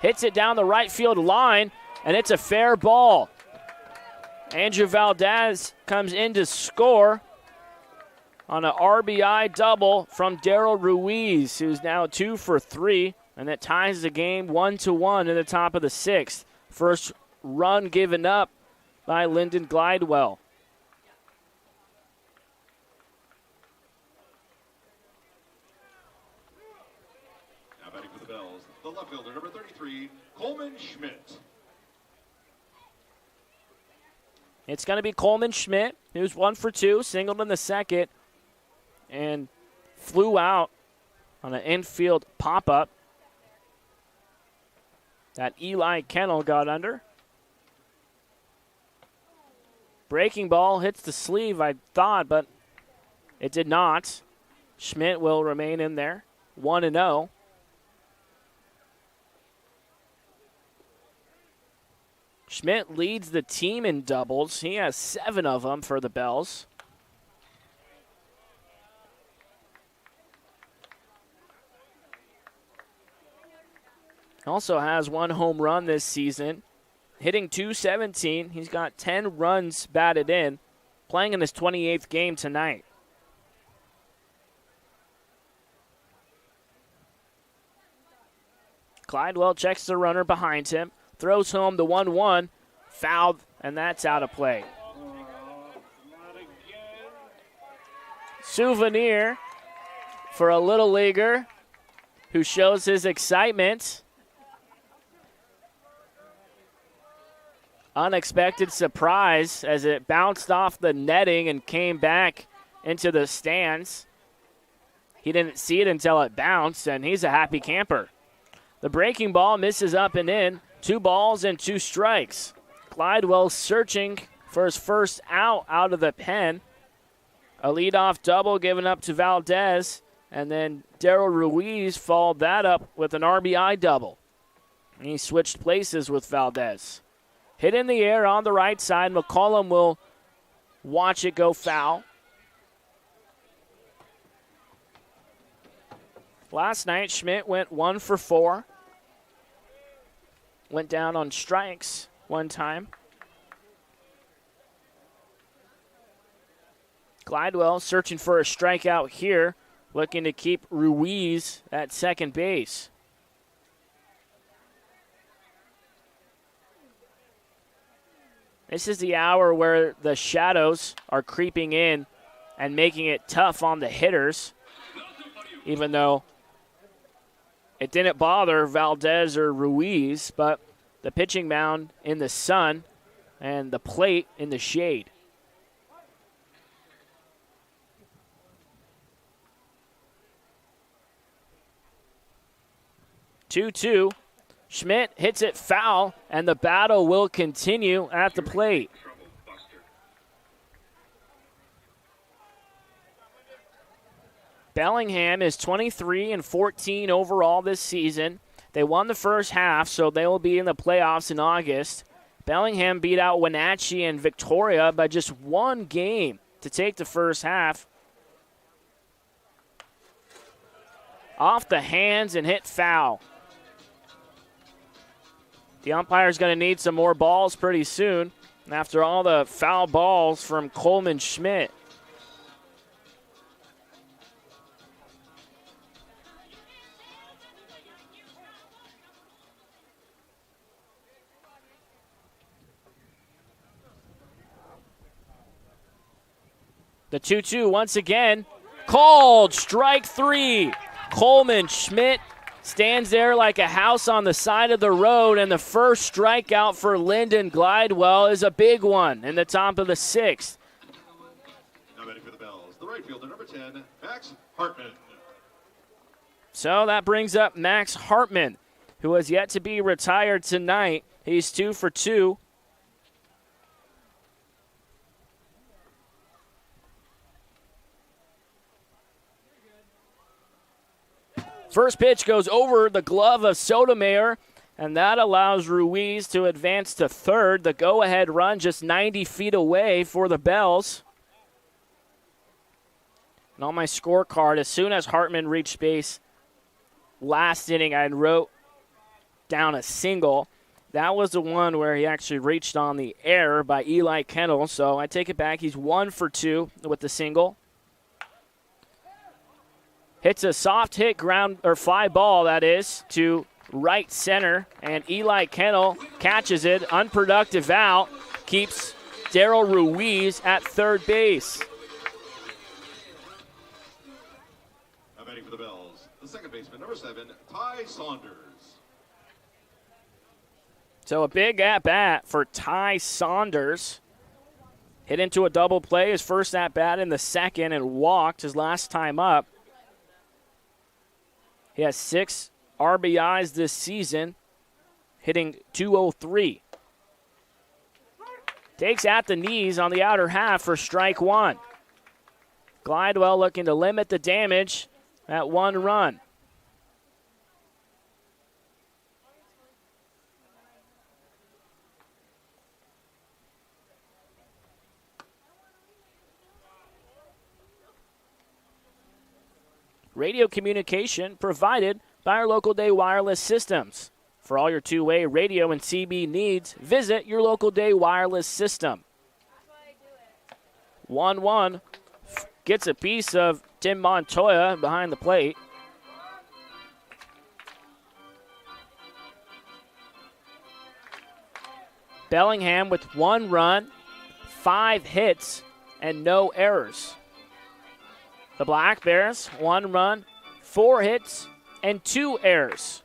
Hits it down the right field line, and it's a fair ball. Andrew Valdez comes in to score. on an RBI double from Daryl Ruiz, who's now 2 for 3, and that ties the game 1-1 in the top of the 6th. First run given up by Lyndon Glidewell. Now batting for the Bells, the left fielder, number 33, Coleman Schmidt. It's going to be Coleman Schmidt, who's 1 for 2, singled in the second, and flew out on an infield pop-up that Eli Kennel got under. Breaking ball hits the sleeve, I thought, but it did not. Schmidt will remain in there, 1-0. Schmidt leads the team in doubles. He has 7 of them for the Bells. Also has 1 home run this season, hitting .217. He's got 10 runs batted in, playing in his 28th game tonight. Glidewell checks the runner behind him, throws home the 1-1, fouled, and that's out of play. Souvenir for a little leaguer who shows his excitement. Unexpected surprise as it bounced off the netting and came back into the stands. He didn't see it until it bounced, and he's a happy camper. The breaking ball misses up and in. 2 balls and 2 strikes. Glidewell searching for his first out of the pen. A leadoff double given up to Valdez, and then Daryl Ruiz followed that up with an RBI double. And he switched places with Valdez. Hit in the air on the right side. McCollum will watch it go foul. Last night, Schmidt went 1 for 4. Went down on strikes one time. Glidewell searching for a strikeout here, looking to keep Ruiz at second base. This is the hour where the shadows are creeping in and making it tough on the hitters, even though it didn't bother Valdez or Ruiz, but the pitching mound in the sun and the plate in the shade. Two-two. Schmidt hits it foul, and the battle will continue at the plate. Bellingham is 23-14 overall this season. They won the first half, so they will be in the playoffs in August. Bellingham beat out Wenatchee and Victoria by just 1 game to take the first half. Off the hands and hit foul. The umpire's going to need some more balls pretty soon after all the foul balls from Coleman Schmidt. The 2-2 once again. Called strike 3. Coleman Schmidt stands there like a house on the side of the road, and the first strikeout for Lyndon Glidewell is a big one in the top of the 6th. Now ready for the Bells, the right fielder, number 10, Max Hartman. So that brings up Max Hartman, who has yet to be retired tonight. He's 2 for 2. First pitch goes over the glove of Sotomayor, and that allows Ruiz to advance to third. The go-ahead run just 90 feet away for the Bells. And on my scorecard, as soon as Hartman reached base last inning, I wrote down a single. That was the one where he actually reached on the error by Eli Kennel. So I take it back. He's 1 for 2 with the single. hits a soft hit ground or fly ball, that is, to right center, and Eli Kennel catches it. Unproductive out, keeps Daryl Ruiz at third base. Now batting for the Bells, the second baseman, number 7, Ty Saunders. So a big at-bat for Ty Saunders. Hit into a double play, his first at-bat in the second, and walked his last time up. He has 6 RBIs this season, hitting .203. Takes at the knees on the outer half for strike 1. Glidewell looking to limit the damage at 1 run. Radio communication provided by our Local Day Wireless Systems. For all your two-way radio and CB needs, visit your Local Day Wireless System. 1-1 gets a piece of Tim Montoya behind the plate. Bellingham with 1 run, 5 hits, and no errors. The Black Bears, 1 run, 4 hits, and 2 errors.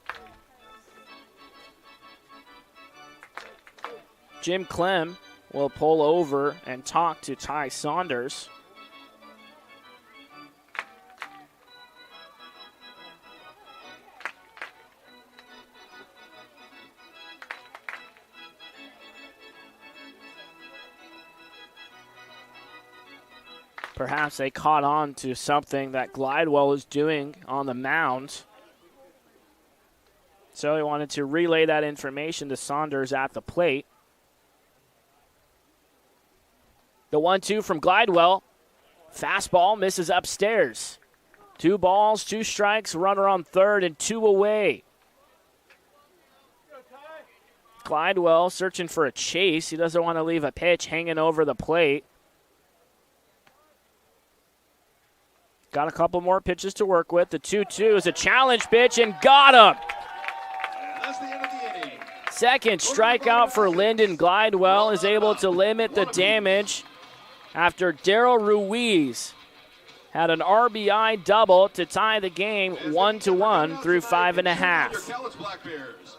Jim Clem will pull over and talk to Ty Saunders. Perhaps they caught on to something that Glidewell was doing on the mound. So he wanted to relay that information to Saunders at the plate. The 1-2 from Glidewell. Fastball misses upstairs. 2 balls, 2 strikes, runner on third, and 2 away. Glidewell searching for a chase. He doesn't want to leave a pitch hanging over the plate. Got a couple more pitches to work with. The 2-2 is a challenge pitch and got him. That's the end of the inning. Second strikeout for Lyndon Glidewell, is able to limit the damage after Daryl Ruiz had an RBI double to tie the game 1-1 through 5.5. Cowlitz Black Bears.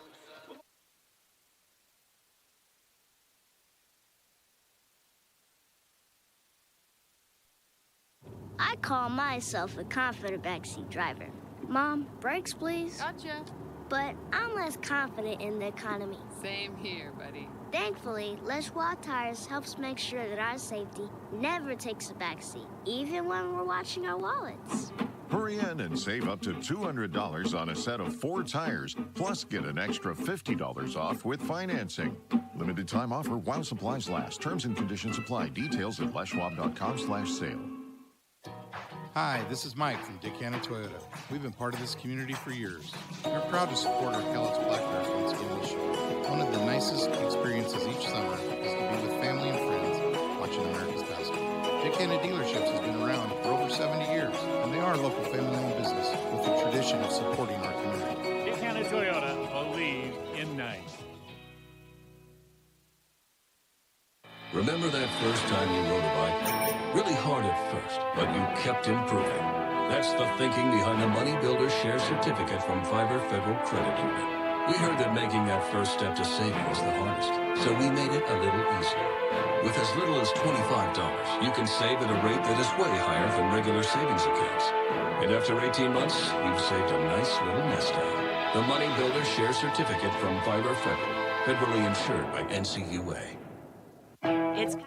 I call myself a confident backseat driver. Mom, brakes, please. Gotcha. But I'm less confident in the economy. Same here, buddy. Thankfully, Les Schwab Tires helps make sure that our safety never takes a backseat, even when we're watching our wallets. Hurry in and save up to $200 on a set of 4 tires, plus get an extra $50 off with financing. Limited time offer while supplies last. Terms and conditions apply. Details at leschwab.com/sale. Hi, this is Mike from Dick Hanna Toyota. We've been part of this community for years. We're proud to support our Cowlitz Black Bears Thanksgiving show. One of the nicest experiences each summer is to be with family and friends watching America's basketball. Dick Hanna Dealerships has been around for over 70 years, and they are a local family-owned business with a tradition of supporting our community. Dick Hanna Toyota, believe in nice. Remember that first time you rode a bike? Really hard at first, but you kept improving. That's the thinking behind the Money Builder Share Certificate from Fiverr Federal Credit Union. We heard that making that first step to saving was the hardest, so we made it a little easier. With as little as $25, you can save at a rate that is way higher than regular savings accounts. And after 18 months, you've saved a nice little nest egg. The Money Builder Share Certificate from Fiverr Federal, federally insured by NCUA. It's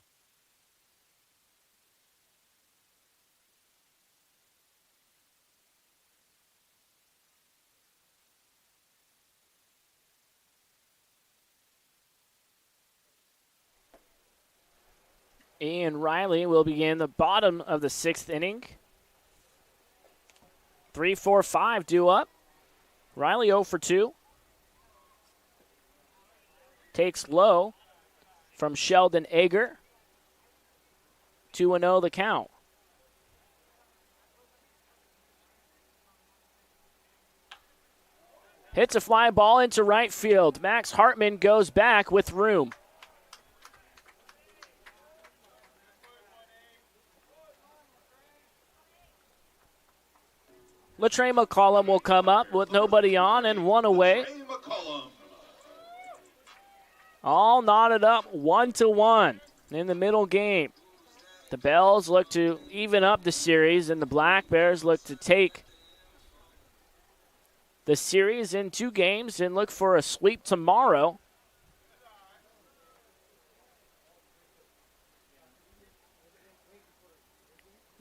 Ian Riley will begin the bottom of the 6th inning. 3-4-5 due up. Riley 0 for 2. Takes low from Sheldon Ager. 2-0 the count. Hits a fly ball into right field. Max Hartman goes back with room. LaTrey McCollum will come up with nobody on and one away. All knotted up 1-1 in the middle game. The Bells look to even up the series, and the Black Bears look to take the series in 2 games and look for a sweep tomorrow.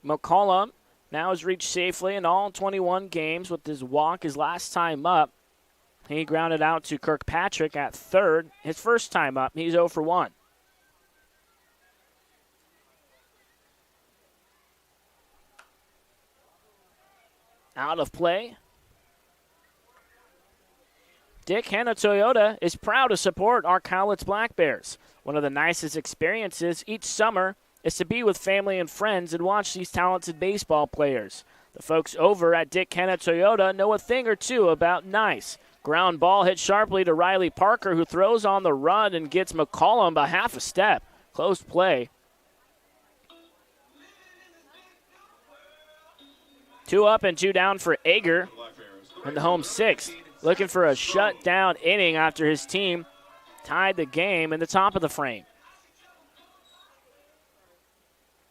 McCollum now has reached safely in all 21 games with his walk his last time up. He grounded out to Kirkpatrick at third. His first time up, he's 0 for 1. Out of play. Dick Hanna Toyota is proud to support our Cowlitz Black Bears. One of the nicest experiences each summer is to be with family and friends and watch these talented baseball players. The folks over at Dick Hanna Toyota know a thing or two about nice. Ground ball hit sharply to Riley Parker, who throws on the run and gets McCollum by half a step. Close play. 2 up and 2 down for Ager in the home 6th. Looking for a shutdown inning after his team tied the game in the top of the frame.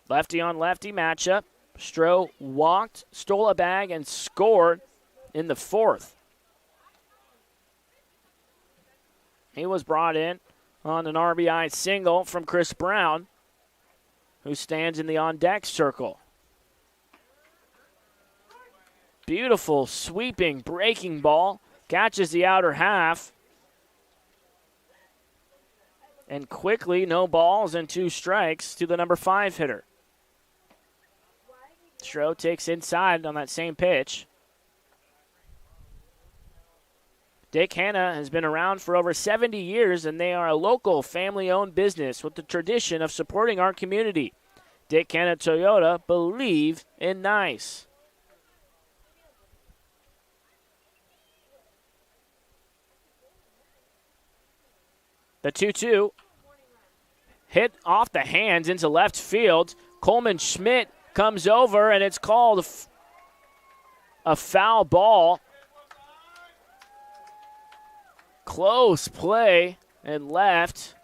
Lefty on lefty matchup. Stroh walked, stole a bag, and scored in the 4th. He was brought in on an RBI single from Chris Brown, who stands in the on-deck circle. Beautiful sweeping breaking ball. Catches the outer half. And quickly, no balls and 2 strikes to the number 5 hitter. Stroh takes inside on that same pitch. Dick Hanna has been around for over 70 years, and they are a local family-owned business with the tradition of supporting our community. Dick Hanna Toyota believe in nice. The 2-2 hit off the hands into left field. Coleman Schmidt comes over, and it's called a foul ball. Close play and left.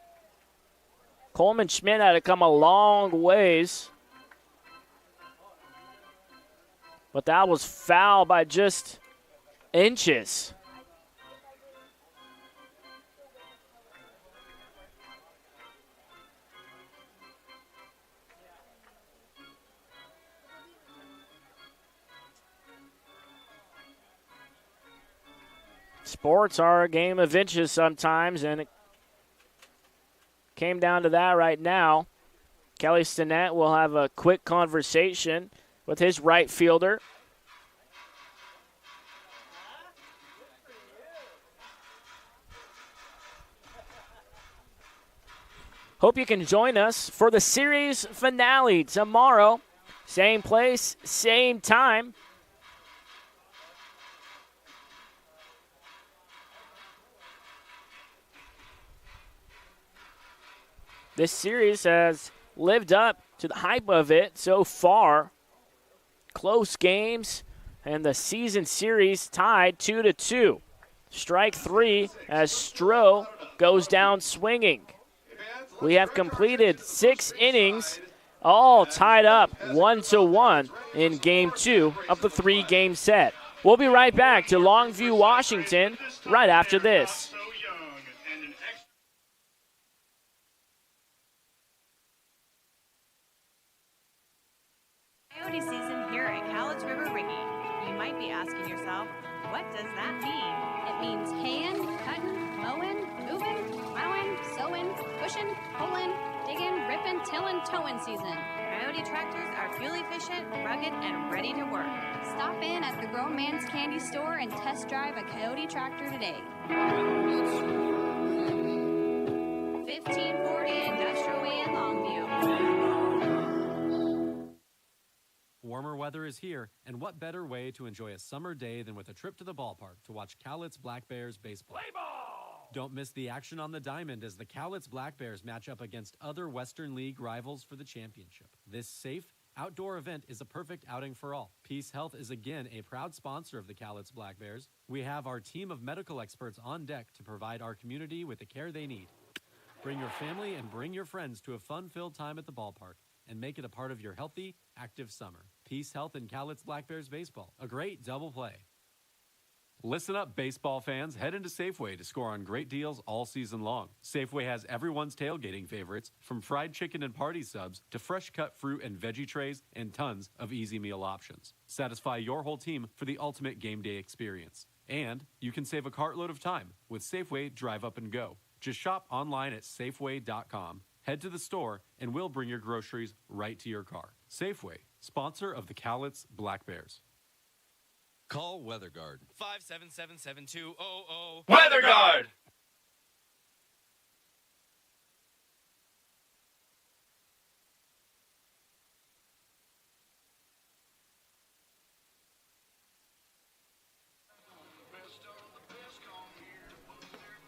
Coleman Schmidt had to come a long ways. But that was foul by just inches. Sports are a game of inches sometimes, and it came down to that right now. Kelly Stinnett will have a quick conversation with his right fielder. Hope you can join us for the series finale tomorrow. Same place, same time. This series has lived up to the hype of it so far. Close games, and the season series tied 2-2. Strike 3 as Stroh goes down swinging. We have completed 6 innings, all tied up 1-1 in Game 2 of the 3-game set. We'll be right back to Longview, Washington, right after this. Coyote season here at Cowlitz River Rigging. You might be asking yourself, what does that mean? It means haying, cutting, mowing, moving, plowing, sowing, pushing, pulling, digging, ripping, tilling, towing season. Coyote tractors are fuel efficient, rugged, and ready to work. Stop in at the Grown Man's Candy Store and test drive a Coyote tractor today. 1540 Industrial Way in Longview. warmer weather is here, and what better way to enjoy a summer day than with a trip to the ballpark to watch Cowlitz Black Bears baseball. Play ball! Don't miss the action on the diamond as the Cowlitz Black Bears match up against other Western League rivals for the championship. This safe, outdoor event is a perfect outing for all. Peace Health is again a proud sponsor of the Cowlitz Black Bears. We have our team of medical experts on deck to provide our community with the care they need. Bring your family and bring your friends to a fun-filled time at the ballpark and make it a part of your healthy, active summer. Peace Health and Cowlitz Black Bears baseball. A great double play. Listen up, baseball fans. Head into Safeway to score on great deals all season long. Safeway has everyone's tailgating favorites, from fried chicken and party subs to fresh cut fruit and veggie trays and tons of easy meal options. Satisfy your whole team for the ultimate game day experience. And you can save a cartload of time with Safeway Drive Up and Go. Just shop online at Safeway.com, head to the store, and we'll bring your groceries right to your car. Safeway, sponsor of the Cowlitz Black Bears. Call WeatherGuard. 577-7200. WeatherGuard!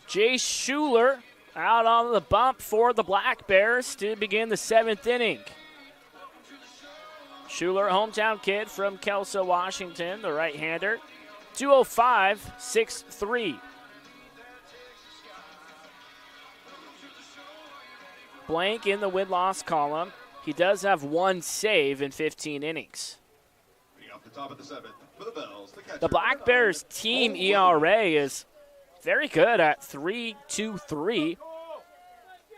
Jay Schuler out on the bump for the Black Bears to begin the 7th inning. Schuler, hometown kid from Kelso, Washington, the right-hander. 205-6-3. Blank in the win-loss column. He does have one save in 15 innings. Off the top of the 7th for the Bells. The Black Bears team ERA is very good at 3.23.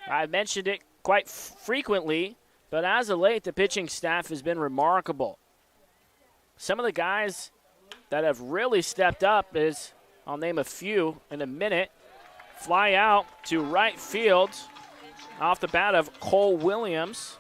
I mentioned it quite frequently, but as of late, the pitching staff has been remarkable. Some of the guys that have really stepped up is, I'll name a few in a minute, fly out to right field off the bat of Cole Williams.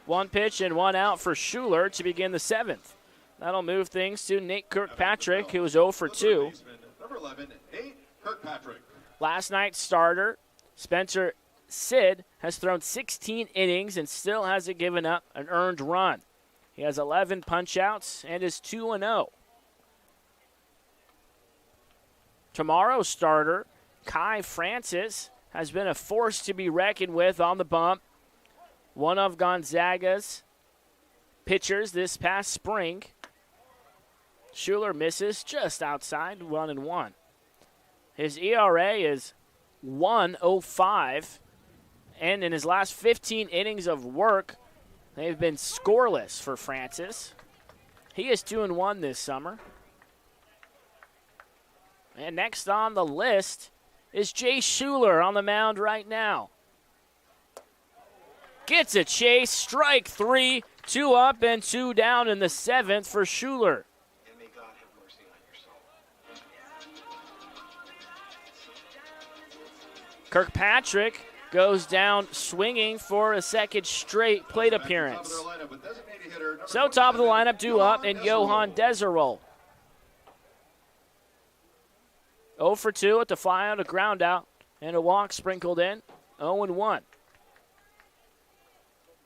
One pitch and one out for Schuler to begin the 7th. That'll move things to Nate Kirkpatrick, who was 0 for 2. Number 11, Nate Kirkpatrick. Last night's starter, Spencer Sid, has thrown 16 innings and still hasn't given up an earned run. He has 11 punch-outs and is 2-0. Tomorrow's starter, Kai Francis, has been a force to be reckoned with on the bump. One of Gonzaga's pitchers this past spring. Schuler misses just outside, 1-1. His ERA is 1.05. And in his last 15 innings of work, they've been scoreless for Francis. He is 2-1 this summer. And next on the list is Jay Schuler on the mound right now. Gets a chase, strike 3, 2 up and 2 down in the 7th for Schuler. Kirkpatrick goes down swinging for a second straight plate appearance. So top of the lineup, due up, and Johan Deserol. 0 for 2 at the fly out, a ground out, and a walk sprinkled in. 0-1.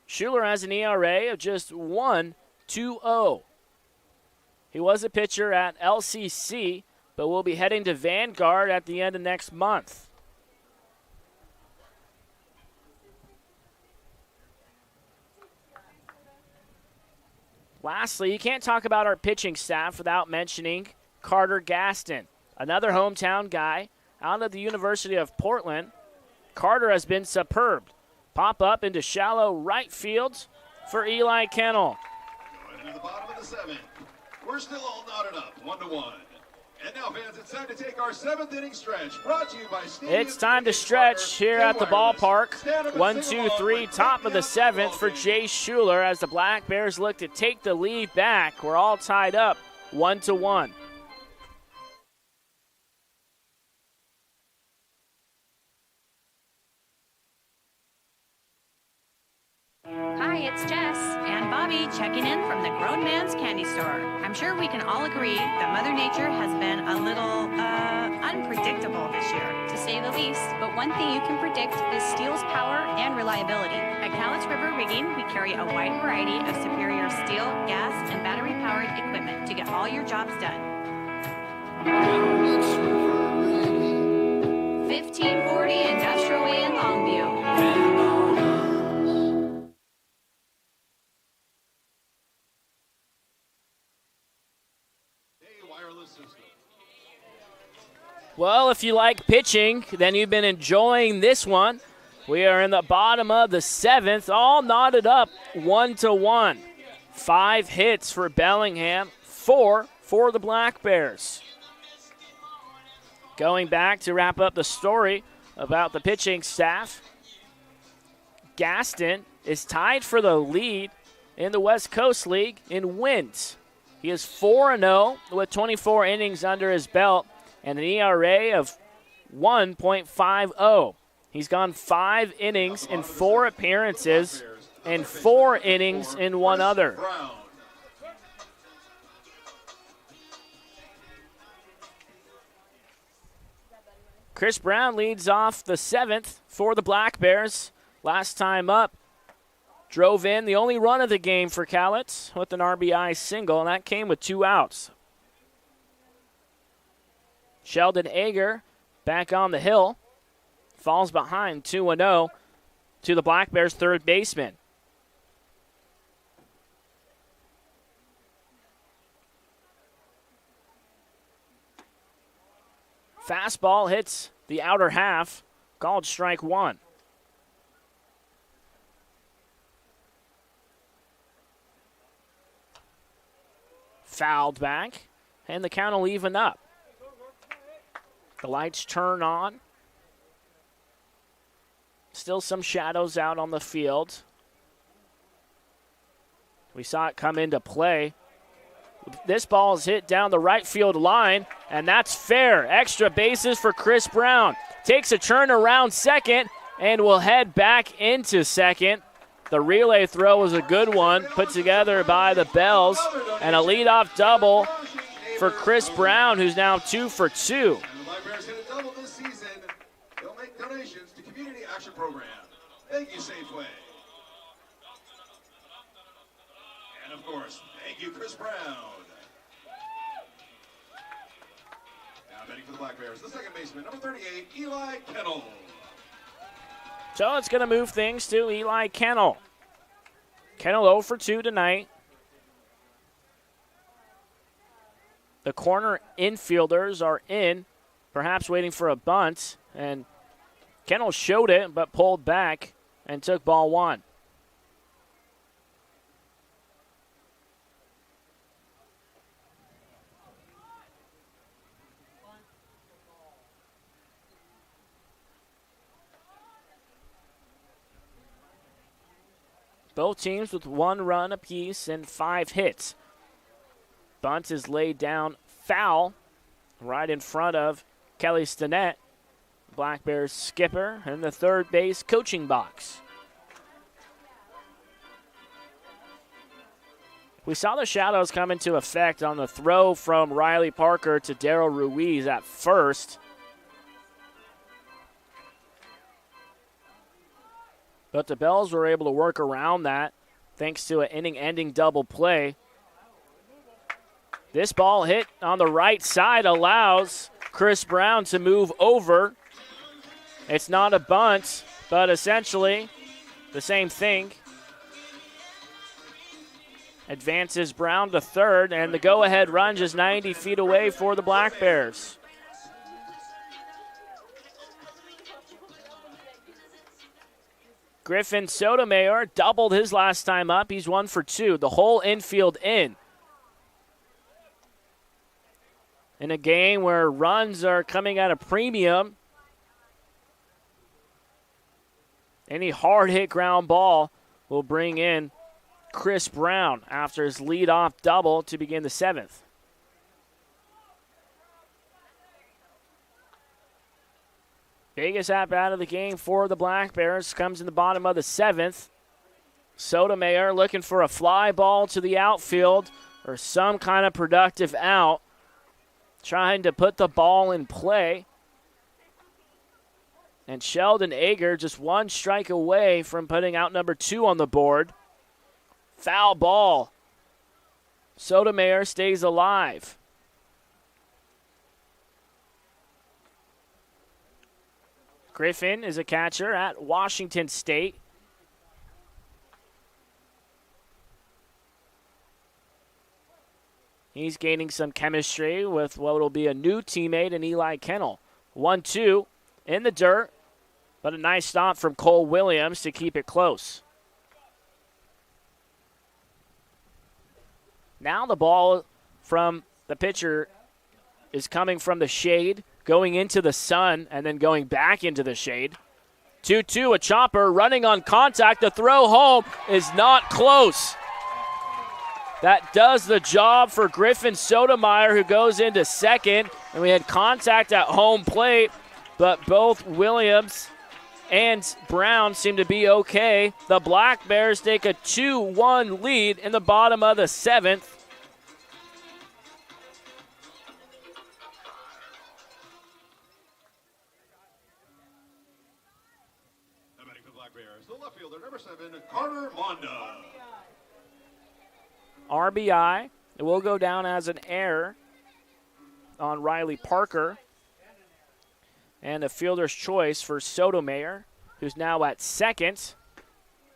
Schuler has an ERA of just 1.20. He was a pitcher at LCC, but will be heading to Vanguard at the end of next month. Lastly, you can't talk about our pitching staff without mentioning Carter Gaston, another hometown guy out of the University of Portland. Carter has been superb. Pop up into shallow right field for Eli Kennel. Going into the bottom of the 7th. We're still all knotted up, 1-1. And now, fans, it's time to take our 7th inning stretch. Brought to you by Stadium. It's time to stretch here at the ballpark. 1, 2, 3, top of the 7th for Jay Schuler as the Black Bears look to take the lead back. We're all tied up 1-1. Hi, it's Jess, and and Bobby checking in from the Grown Man's Candy Store. I'm sure we can all agree that Mother Nature has been a little, unpredictable this year, to say the least. But one thing you can predict is steel's power and reliability. At Cowlitz River Rigging, we carry a wide variety of superior steel, gas, and battery-powered equipment to get all your jobs done. 1540 Industrial Way in Longview. Well, if you like pitching, then you've been enjoying this one. We are in the bottom of the 7th, all knotted up 1-1. 5 hits for Bellingham, 4 for the Black Bears. Going back to wrap up the story about the pitching staff, Gaston is tied for the lead in the West Coast League in wins. He is 4-0 with 24 innings under his belt and an ERA of 1.50. He's gone 5 innings in 4 appearances and 4 innings in 1 other. Chris Brown leads off the 7th for the Black Bears. Last time up, drove in the only run of the game for Cowlitz with an RBI single, and that came with 2 outs. Sheldon Ager back on the hill. Falls behind 2-0 to the Black Bears' third baseman. Fastball hits the outer half, called strike 1. Fouled back, and the count will even up. The lights turn on. Still some shadows out on the field. We saw it come into play. This ball is hit down the right field line, and that's fair. Extra bases for Chris Brown. Takes a turn around second and will head back into second. The relay throw was a good one, put together by the Bells, and a leadoff double for Chris Brown, who's now 2 for 2. Donations to Community Action Program. Thank you, Safeway. And of course, thank you, Chris Brown. Now betting for the Black Bears, the second baseman, number 38, Eli Kennel. So it's going to move things to Eli Kennel. Kennel 0 for 2 tonight. The corner infielders are in, perhaps waiting for a bunt, and Kennel showed it, but pulled back and took ball 1. Both teams with 1 run apiece and 5 hits. Bunt is laid down foul right in front of Kelly Stinnett, Black Bears skipper, in the third base coaching box. We saw the shadows come into effect on the throw from Riley Parker to Darryl Ruiz at first. But the Bells were able to work around that thanks to an inning-ending double play. This ball hit on the right side allows Chris Brown to move over. It's not a bunt, but essentially the same thing. Advances Brown to third, and the go-ahead run just 90 feet away for the Black Bears. Griffin Sotomayor doubled his last time up. He's 1 for 2. The whole infield in. In a game where runs are coming at a premium, any hard-hit ground ball will bring in Chris Brown after his leadoff double to begin the 7th. Biggest at-bat of the game for the Black Bears comes in the bottom of the 7th. Sotomayor looking for a fly ball to the outfield or some kind of productive out, trying to put the ball in play. And Sheldon Ager just one strike away from putting out number 2 on the board. Foul ball. Sotomayor stays alive. Griffin is a catcher at Washington State. He's gaining some chemistry with what will be a new teammate in Eli Kennel. 1-2 in the dirt, but a nice stop from Cole Williams to keep it close. Now the ball from the pitcher is coming from the shade, going into the sun, and then going back into the shade. 2-2, a chopper running on contact. The throw home is not close. That does the job for Griffin Sotomayor, who goes into second. And we had contact at home plate, but both Williams and Brown seem to be okay. The Black Bears take a 2-1 lead in the bottom of the 7th. Batting for the Black Bears, the left fielder, number 7, Carter Monda. RBI. It will go down as an error on Riley Parker. And a fielder's choice for Sotomayor, who's now at second.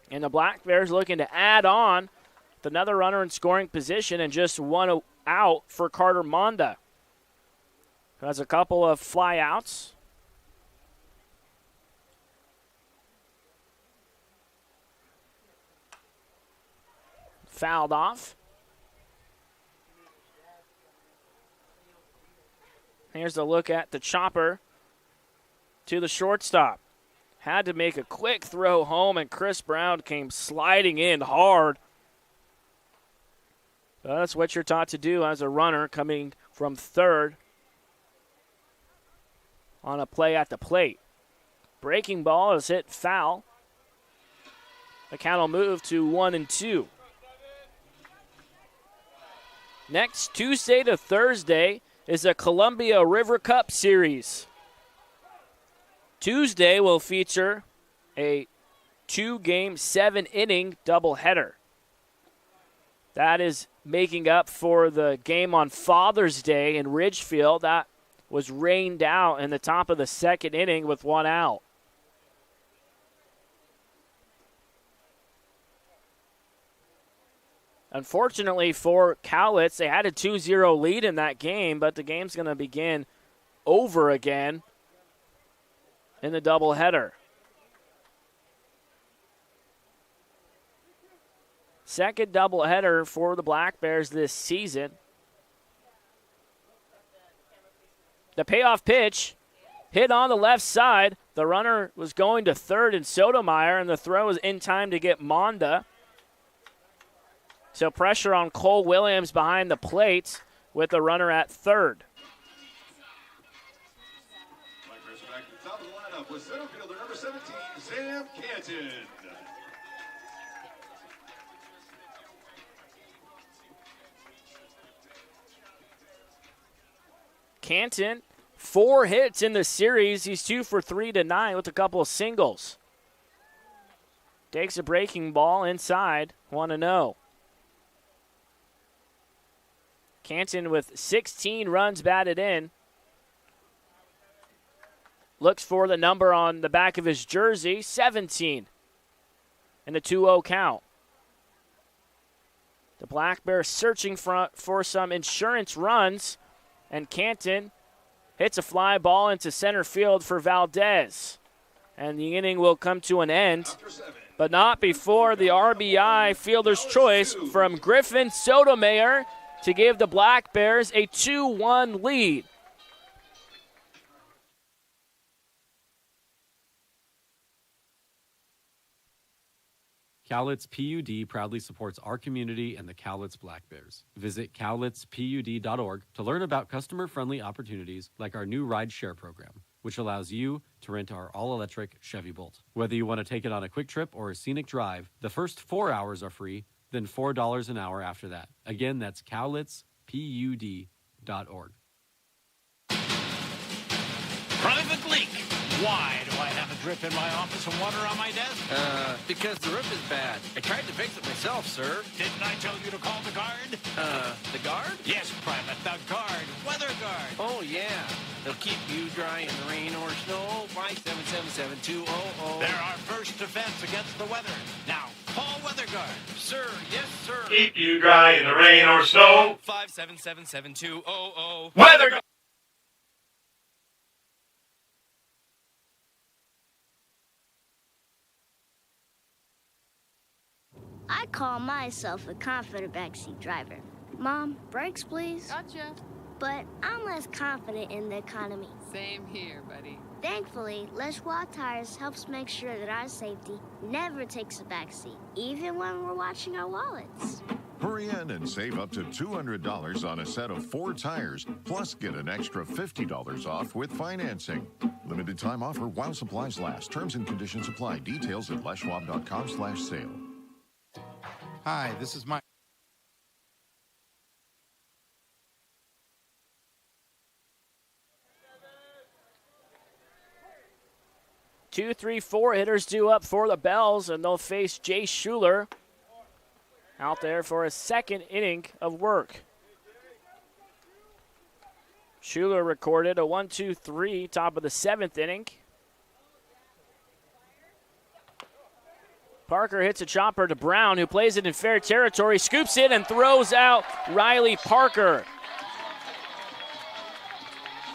And the Black Bears looking to add on with another runner in scoring position and just one out for Carter Monda, who has a couple of flyouts. Fouled off. Here's a look at the chopper to the shortstop. Had to make a quick throw home, and Chris Brown came sliding in hard. But that's what you're taught to do as a runner coming from third on a play at the plate. Breaking ball is hit foul. The count will move to 1-2. Next Tuesday to Thursday is the Columbia River Cup Series. Tuesday will feature a 2-game, 7-inning doubleheader. That is making up for the game on Father's Day in Ridgefield. That was rained out in the top of the 2nd inning with 1 out. Unfortunately for Cowlitz, they had a 2-0 lead in that game, but the game's going to begin over again in the doubleheader. Second doubleheader for the Black Bears this season. The payoff pitch hit on the left side. The runner was going to third in Sotomayor, and the throw was in time to get Monda. So pressure on Cole Williams behind the plate with the runner at third. Back to the top of the lineup with center fielder number 17, Sam Canton. Canton, 4 hits in the series. He's 2 for 3 tonight with a couple of singles. Takes a breaking ball inside, 1-0. Canton with 16 runs batted in. Looks for the number on the back of his jersey, 17. And a 2-0 count. The Black Bears searching for some insurance runs. And Canton hits a fly ball into center field for Valdez. And the inning will come to an end, but not before the RBI fielder's choice from Griffin Sotomayor to give the Black Bears a 2-1 lead. Cowlitz PUD proudly supports our community and the Cowlitz Black Bears. Visit cowlitzpud.org to learn about customer-friendly opportunities like our new ride share program. which allows you to rent our all-electric Chevy Bolt. Whether you want to take it on a quick trip or a scenic drive, the first 4 hours are free, then $4 an hour after that. Again, that's cowlitzpud.org. Private leak. Why do I have a drip in my office and water on my desk? Because the roof is bad. I tried to fix it myself, sir. Didn't I tell you to call the guard? The guard? Yes, Private, the guard. Weather guard. Oh, yeah. They'll keep you dry in the rain or snow. 577-7200. They're our first defense against the weather. Now, call Weather Guard. Sir, yes, sir. Keep you dry in the rain or snow. 577-7200. Weather Guard. I call myself a confident backseat driver. Mom, brakes, please. Gotcha. But I'm less confident in the economy. Same here, buddy. Thankfully, Les Schwab Tires helps make sure that our safety never takes a backseat, even when we're watching our wallets. Hurry in and save up to $200 on a set of 4 tires, plus get an extra $50 off with financing. Limited time offer while supplies last. Terms and conditions apply. Details at leschwab.com/sale. Hi, this is Mike. Two, 3, 4 hitters due up for the Bells, and they'll face Jay Schuler out there for a second inning of work. Schuler recorded a 1-2-3, top of the 7th inning. Parker hits a chopper to Brown, who plays it in fair territory, scoops it and throws out Riley Parker.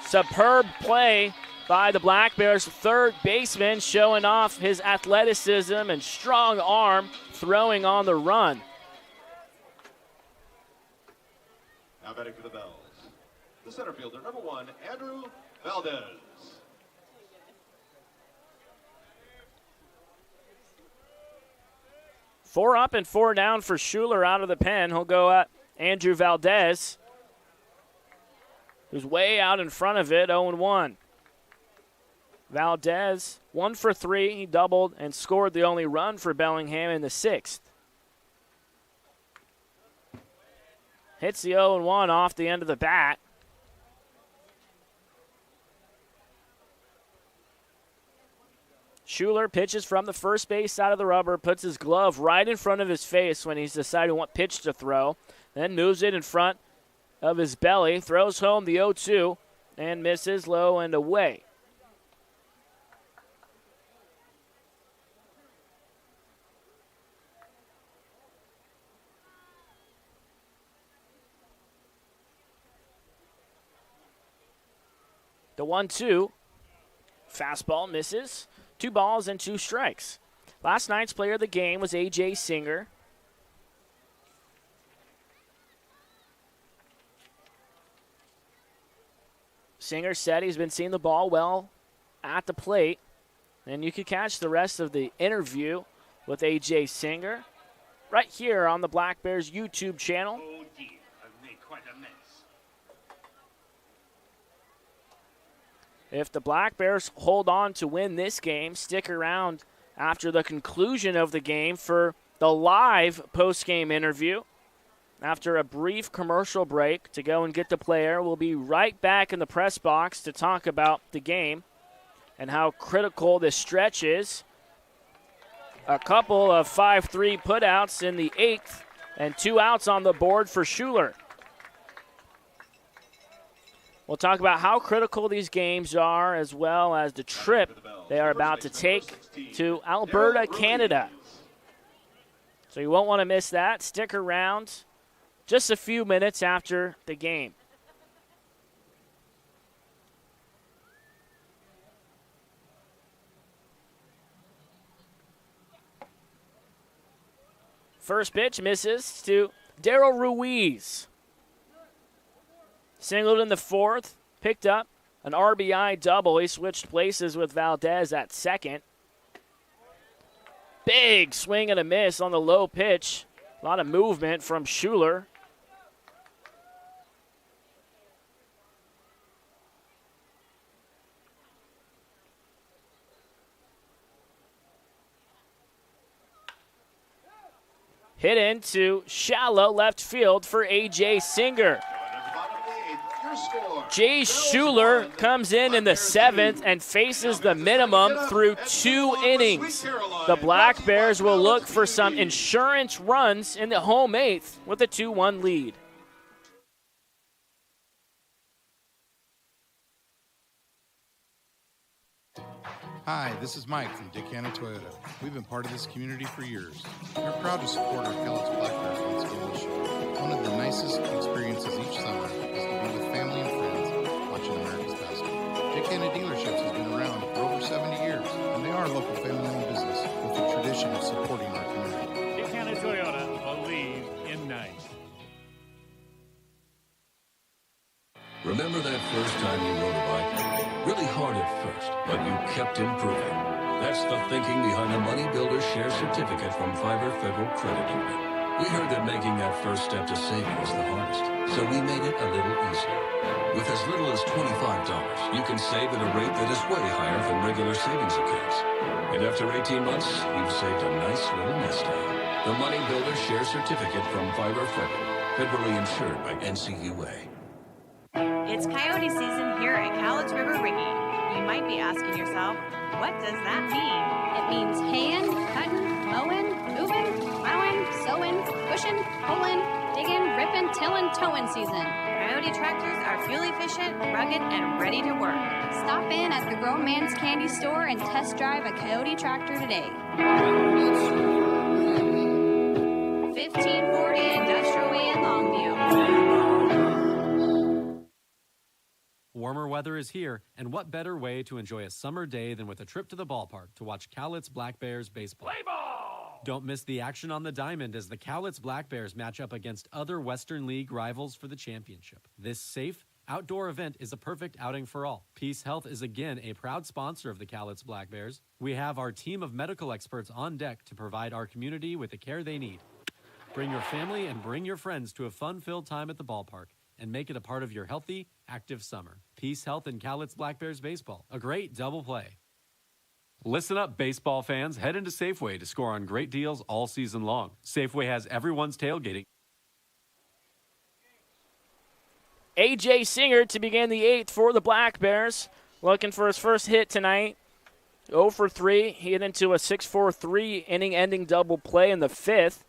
Superb play by the Black Bears' third baseman, showing off his athleticism and strong arm, throwing on the run. Now batting for the Bells, the center fielder, number 1, Andrew Valdez. Four up and 4 down for Schuler out of the pen. He'll go at Andrew Valdez, who's way out in front of it, 0-1. Valdez, 1 for 3. He doubled and scored the only run for Bellingham in the 6th. Hits the 0-1 off the end of the bat. Schuler pitches from the first base side of the rubber, puts his glove right in front of his face when he's deciding what pitch to throw, then moves it in front of his belly, throws home the 0-2, and misses low and away. The 1-2, fastball misses. 2 balls and 2 strikes. Last night's player of the game was A.J. Singer. Singer said he's been seeing the ball well at the plate. And you can catch the rest of the interview with A.J. Singer right here on the Black Bears YouTube channel. Oh dear, I've made quite a mess. If the Black Bears hold on to win this game, stick around after the conclusion of the game for the live post-game interview. After a brief commercial break to go and get the player, we'll be right back in the press box to talk about the game and how critical this stretch is. A couple of 5-3 putouts in the 8th and 2 outs on the board for Schuler. We'll talk about how critical these games are, as well as the trip they are about to take to Alberta, Canada. So you won't want to miss that. Stick around just a few minutes after the game. First pitch misses to Daryl Ruiz. Singled in the 4th, picked up an RBI double. He switched places with Valdez at second. Big swing and a miss on the low pitch. A lot of movement from Schuler. Hit into shallow left field for A.J. Singer. Jay Schuler comes in the 7th and faces the minimum through 2 innings. The Black Bears will look for some insurance runs in the home 8th with a 2-1 lead. Hi, this is Mike from Dick Hanna Toyota. We've been part of this community for years. We're proud to support our Cowlitz Black Bears on scholarship. One of the nicest experiences each summer is to be with family and friends watching America's basketball. Dick Hanna Dealerships has been around for over 70 years, and they are a local family-owned business with a tradition of supporting our community. Dick Hanna Toyota, believe in nice. Remember that first time you rode a bike? Really hard at first, but you kept improving. That's the thinking behind the Money Builder Share Certificate from Fiverr Federal Credit Union. We heard that making that first step to saving is the hardest, so we made it a little easier. With as little as $25, you can save at a rate that is way higher than regular savings accounts. And after 18 months, you've saved a nice little nest egg. The Money Builder Share Certificate from Fiverr Federal, federally insured by NCUA. It's coyote season here at Cowlitz River Rigging. You might be asking yourself, what does that mean? It means haying, cutting, mowing, moving, plowing, sowing, pushing, pulling, digging, ripping, tilling, towing season. Coyote tractors are fuel efficient, rugged, and ready to work. Stop in at the Grown Man's Candy Store and test drive a Coyote tractor today. 1540 Industrial Way in Longview. Warmer weather is here, and what better way to enjoy a summer day than with a trip to the ballpark to watch Cowlitz Black Bears baseball. Play ball! Don't miss the action on the diamond as the Cowlitz Black Bears match up against other Western League rivals for the championship. This safe, outdoor event is a perfect outing for all. Peace Health is again a proud sponsor of the Cowlitz Black Bears. We have our team of medical experts on deck to provide our community with the care they need. Bring your family and bring your friends to a fun-filled time at the ballpark and make it a part of your healthy, active summer. Peace Health and Cowlitz Black Bears baseball. A great double play. Listen up, baseball fans. Head into Safeway to score on great deals all season long. Safeway has everyone's tailgating. A.J. Singer to begin the 8th for the Black Bears. Looking for his first hit tonight. 0 for 3. He hit into a 6-4-3 inning-ending double play in the 5th.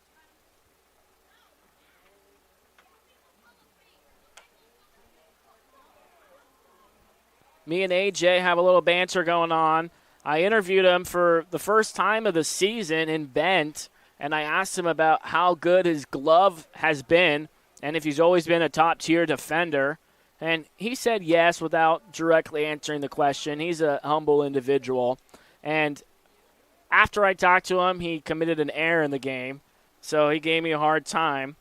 Me and AJ have a little banter going on. I interviewed him for the first time of the season in Bent, and I asked him about how good his glove has been and if he's always been a top-tier defender. And he said yes without directly answering the question. He's a humble individual. And after I talked to him, he committed an error in the game, so he gave me a hard time.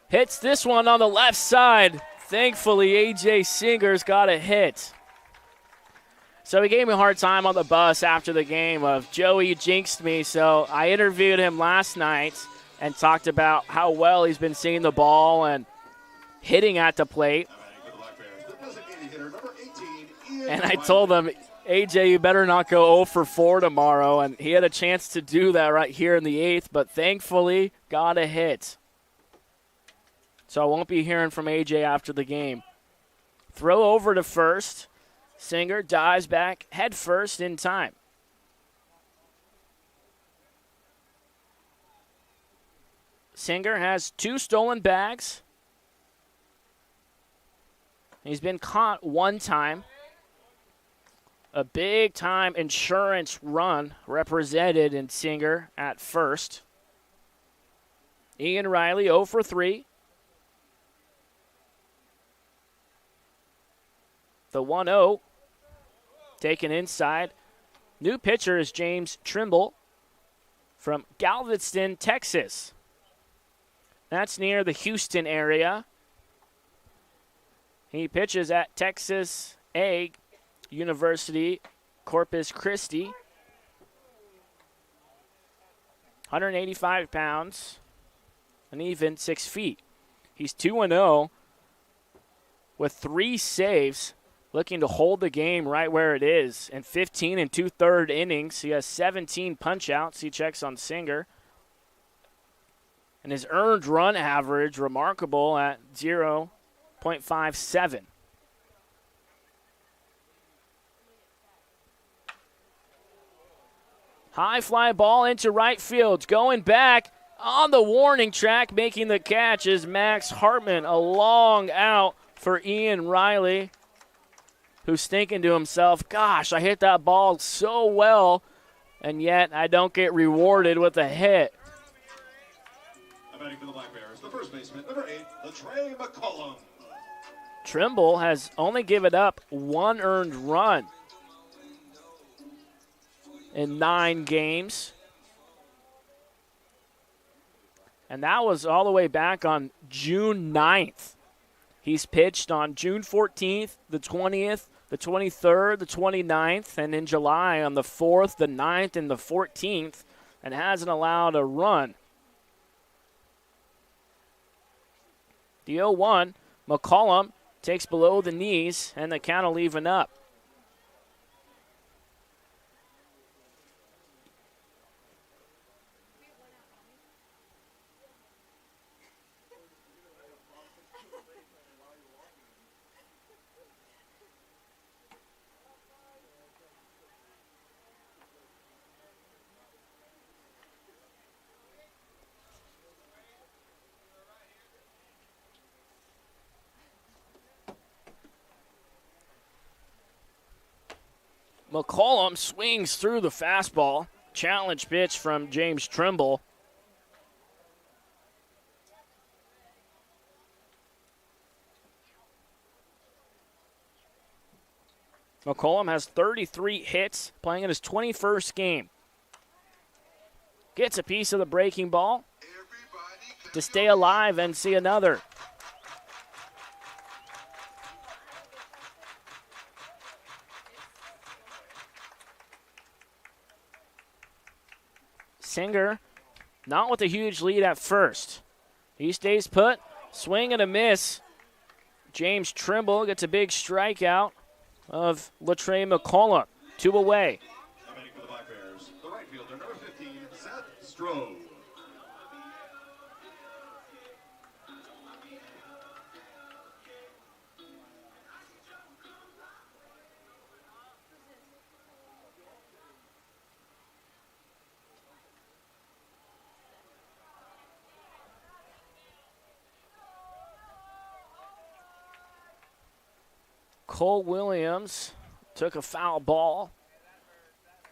Hits this one on the left side. Thankfully, A.J. Singer's got a hit. So he gave me a hard time on the bus after the game of, Joey, you jinxed me. So I interviewed him last night and talked about how well he's been seeing the ball and hitting at the plate. And I told him, A.J., you better not go 0 for 4 tomorrow. And he had a chance to do that right here in the 8th, but thankfully got a hit. So I won't be hearing from A.J. after the game. Throw over to first. Singer dives back head first in time. Singer has 2 stolen bags. He's been caught 1 time. A big-time insurance run represented in Singer at first. Ian Riley 0 for 3. The 1-0 taken inside. New pitcher is James Trimble from Galveston, Texas. That's near the Houston area. He pitches at Texas A University, Corpus Christi. 185 pounds, an even 6 feet. He's 2-0 with 3 saves looking to hold the game right where it is. In 15 and 2/3 innings, he has 17 punch-outs. He checks on Singer. And his earned run average, remarkable at 0.57. High fly ball into right field. Going back on the warning track, making the catch is Max Hartman. A long out for Ian Riley, who's thinking to himself, gosh, I hit that ball so well, and yet I don't get rewarded with a hit. Batting for the Black Bears, the first baseman, number 8, Latrey McCollum. Trimble has only given up one earned run in 9 games. And that was all the way back on June 9th. He's pitched on June 14th, the 20th, the 23rd, the 29th, and in July on the 4th, the 9th, and the 14th, and hasn't allowed a run. The 0-1, McCollum takes below the knees, and the count will even up. McCollum swings through the fastball. Challenge pitch from James Trimble. McCollum has 33 hits, playing in his 21st game. Gets a piece of the breaking ball to stay alive and see another. Singer, not with a huge lead at first. He stays put, swing and a miss. James Trimble gets a big strikeout of Latrey McCollum. 2 away. Coming for the Black Bears, the right fielder, number 15, Seth Stroh. Cole Williams took a foul ball,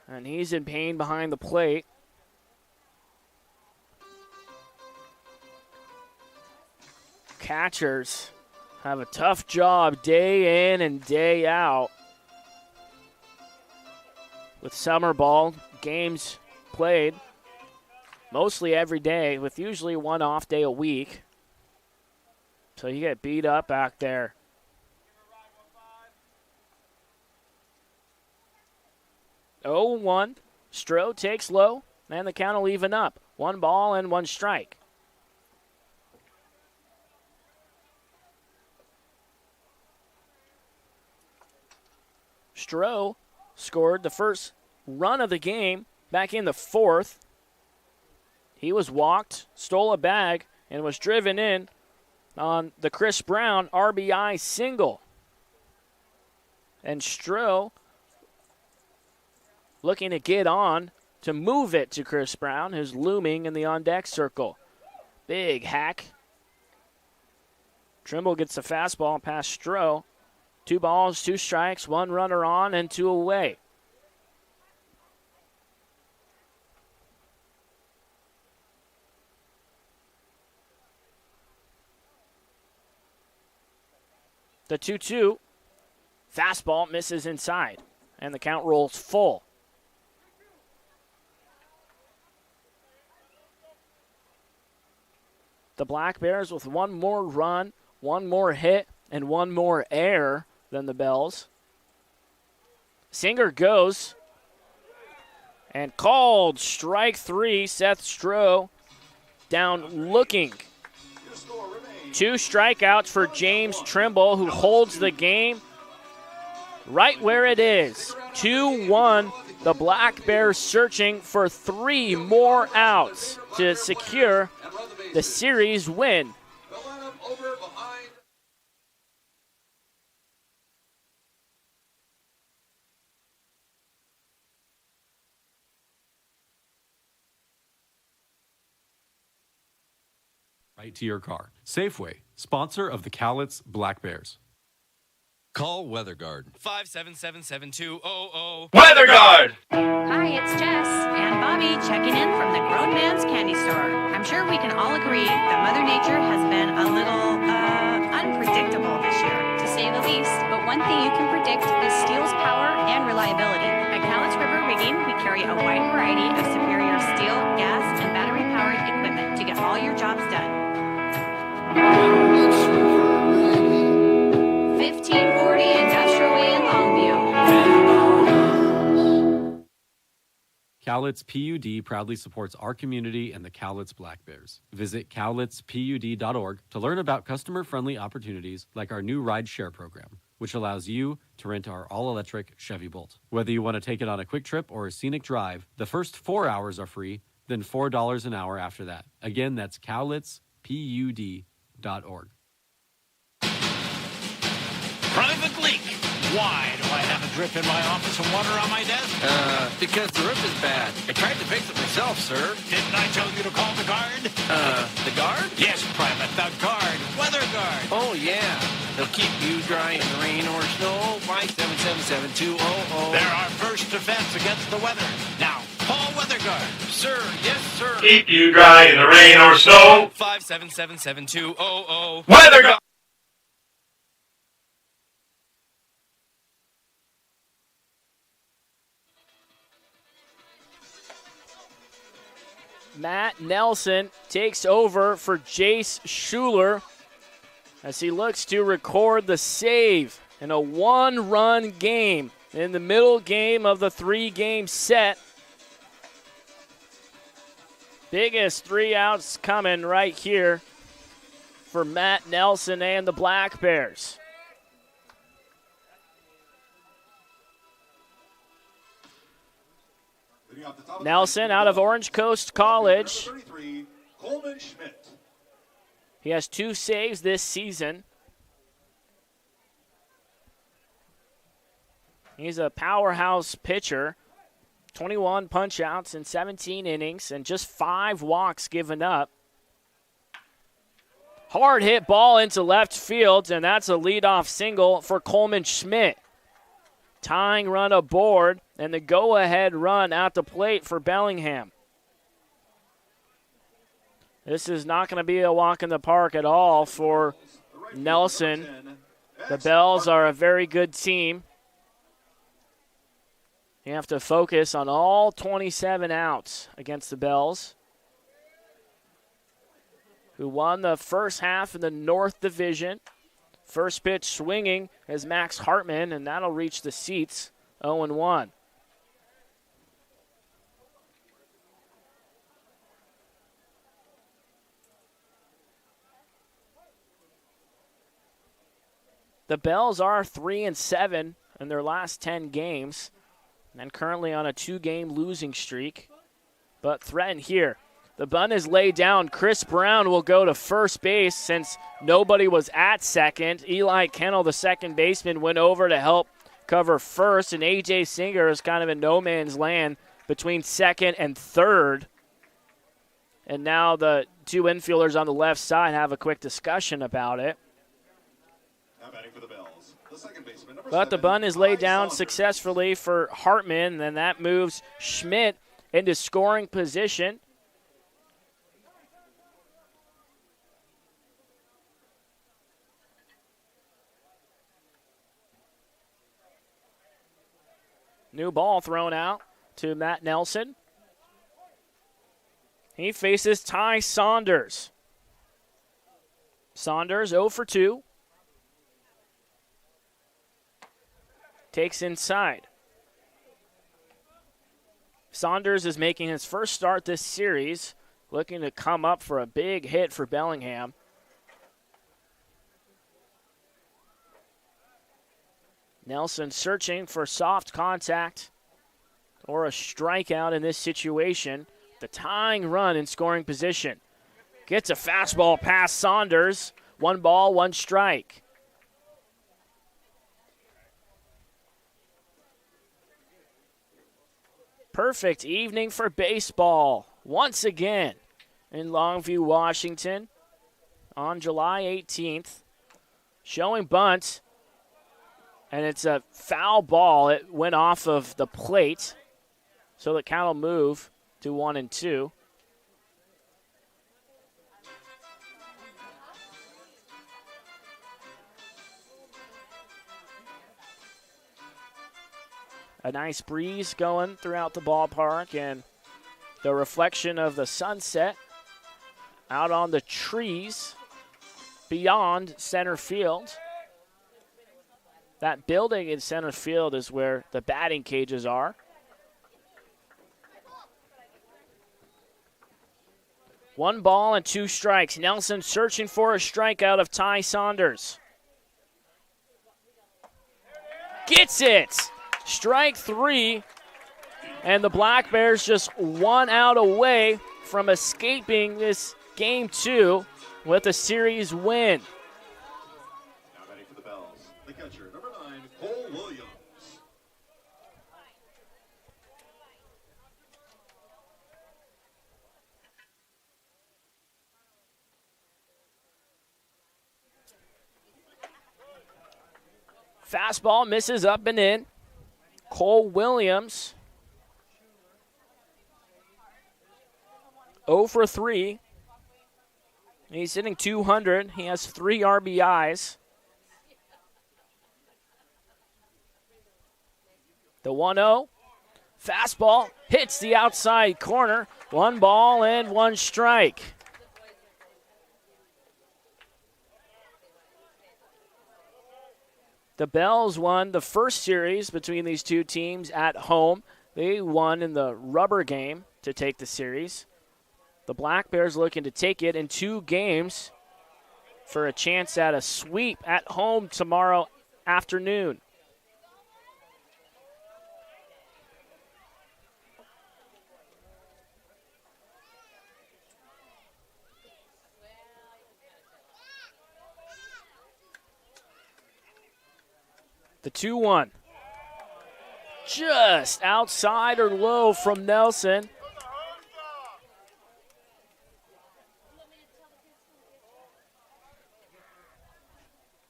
and he's in pain behind the plate. Catchers have a tough job day in and day out with summer ball games played mostly every day, with usually one off day a week. So you get beat up back there. 0-1. Stroh takes low, and the count will even up. 1 ball and 1 strike. Stroh scored the first run of the game back in the 4th. He was walked, stole a bag, and was driven in on the Chris Brown RBI single. And Stroh looking to get on to move it to Chris Brown, who's looming in the on-deck circle. Big hack. Trimble gets the fastball past Stroh. 2 balls, 2 strikes, 1 runner on, and 2 away. The 2-2. Fastball misses inside, and the count rolls full. The Black Bears with 1 more run, 1 more hit, and 1 more error than the Bells. Singer goes and called strike 3. Seth Stroh down looking. 2 strikeouts for James Trimble, who holds the game right where it is. 2-1. The Black Bears searching for 3 more outs to secure the series win. Right to your car. Safeway, sponsor of the Cowlitz Black Bears. Call Weather Guard. 577-7200. Weather Guard! Hi, it's Jess and Bobby checking in from the Grown Man's Candy Store. I'm sure we can all agree that Mother Nature has been a little, unpredictable this year, to say the least. But one thing you can predict is steel's power and reliability. At Cowlitz River Rigging, we carry a wide variety of superior steel, gas, and battery-powered equipment to get all your jobs done. 1540 Industrial Way in Longview. Cowlitz PUD proudly supports our community and the Cowlitz Black Bears. Visit cowlitzpud.org to learn about customer-friendly opportunities like our new ride share program, which allows you to rent our all-electric Chevy Bolt. Whether you want to take it on a quick trip or a scenic drive, the first 4 hours are free, then $4 an hour after that. Again, that's cowlitzpud.org. Private leak. Why do I have a drip in my office and water on my desk? Because the roof is bad. I tried to fix it myself, sir. Didn't I tell you to call the guard? The guard? Yes, Private, the guard. Weather Guard. Oh, yeah. They'll keep you dry in the rain or snow. 577-7200. They're our first defense against the weather. Now, call Weather Guard. Sir, yes, sir. Keep you dry in the rain or snow. 577-7200. Weather Guard! Matt Nelson takes over for Jace Schuler as he looks to record the save in a 1-run game in the middle game of the 3-game set. Biggest 3 outs coming right here for Matt Nelson and the Black Bears. Nelson out of Orange Coast College. He has 2 saves this season. He's a powerhouse pitcher. 21 punch-outs in 17 innings and just 5 walks given up. Hard hit ball into left field, and that's a leadoff single for Coleman Schmidt. Tying run aboard, and the go-ahead run at the plate for Bellingham. This is not going to be a walk in the park at all for Nelson. The Bells are a very good team. You have to focus on all 27 outs against the Bells, who won the first half in the North Division. First pitch swinging is Max Hartman, and that'll reach the seats, 0-1. The Bells are 3-7 in their last 10 games, and currently on a 2-game losing streak, but threatened here. The bunt is laid down. Chris Brown will go to first base since nobody was at second. Eli Kennel, the second baseman, went over to help cover first, and A.J. Singer is kind of in no man's land between second and third. And now the 2 infielders on the left side have a quick discussion about it. Now batting for the Bells, the second baseman, But the bunt is laid down successfully for Hartman, and that moves Schmidt into scoring position. New ball thrown out to Matt Nelson. He faces Ty Saunders. Saunders 0 for 2. Takes inside. Saunders is making his first start this series, looking to come up for a big hit for Bellingham. Nelson searching for soft contact or a strikeout in this situation. The tying run in scoring position. Gets a fastball past Saunders. 1 ball, 1 strike. Perfect evening for baseball once again in Longview, Washington on July 18th. Showing bunt, and it's a foul ball. It went off of the plate, so the count will move to 1-2. A nice breeze going throughout the ballpark, and the reflection of the sunset out on the trees beyond center field. That building in center field is where the batting cages are. One ball and 2 strikes. Nelson searching for a strikeout of Ty Saunders. Gets it! Strike 3, and the Black Bears just 1 out away from escaping this Game 2 with a series win. Now batting for the Bells, the catcher, number 9, Cole Williams. Fastball misses up and in. Cole Williams 0 for 3. He's hitting .200. He has 3 RBIs. The 1-0. Fastball hits the outside corner. 1 ball and 1 strike. The Bells won the first series between these two teams at home. They won in the rubber game to take the series. The Black Bears looking to take it in 2 games for a chance at a sweep at home tomorrow afternoon. The 2-1. Just outside or low from Nelson.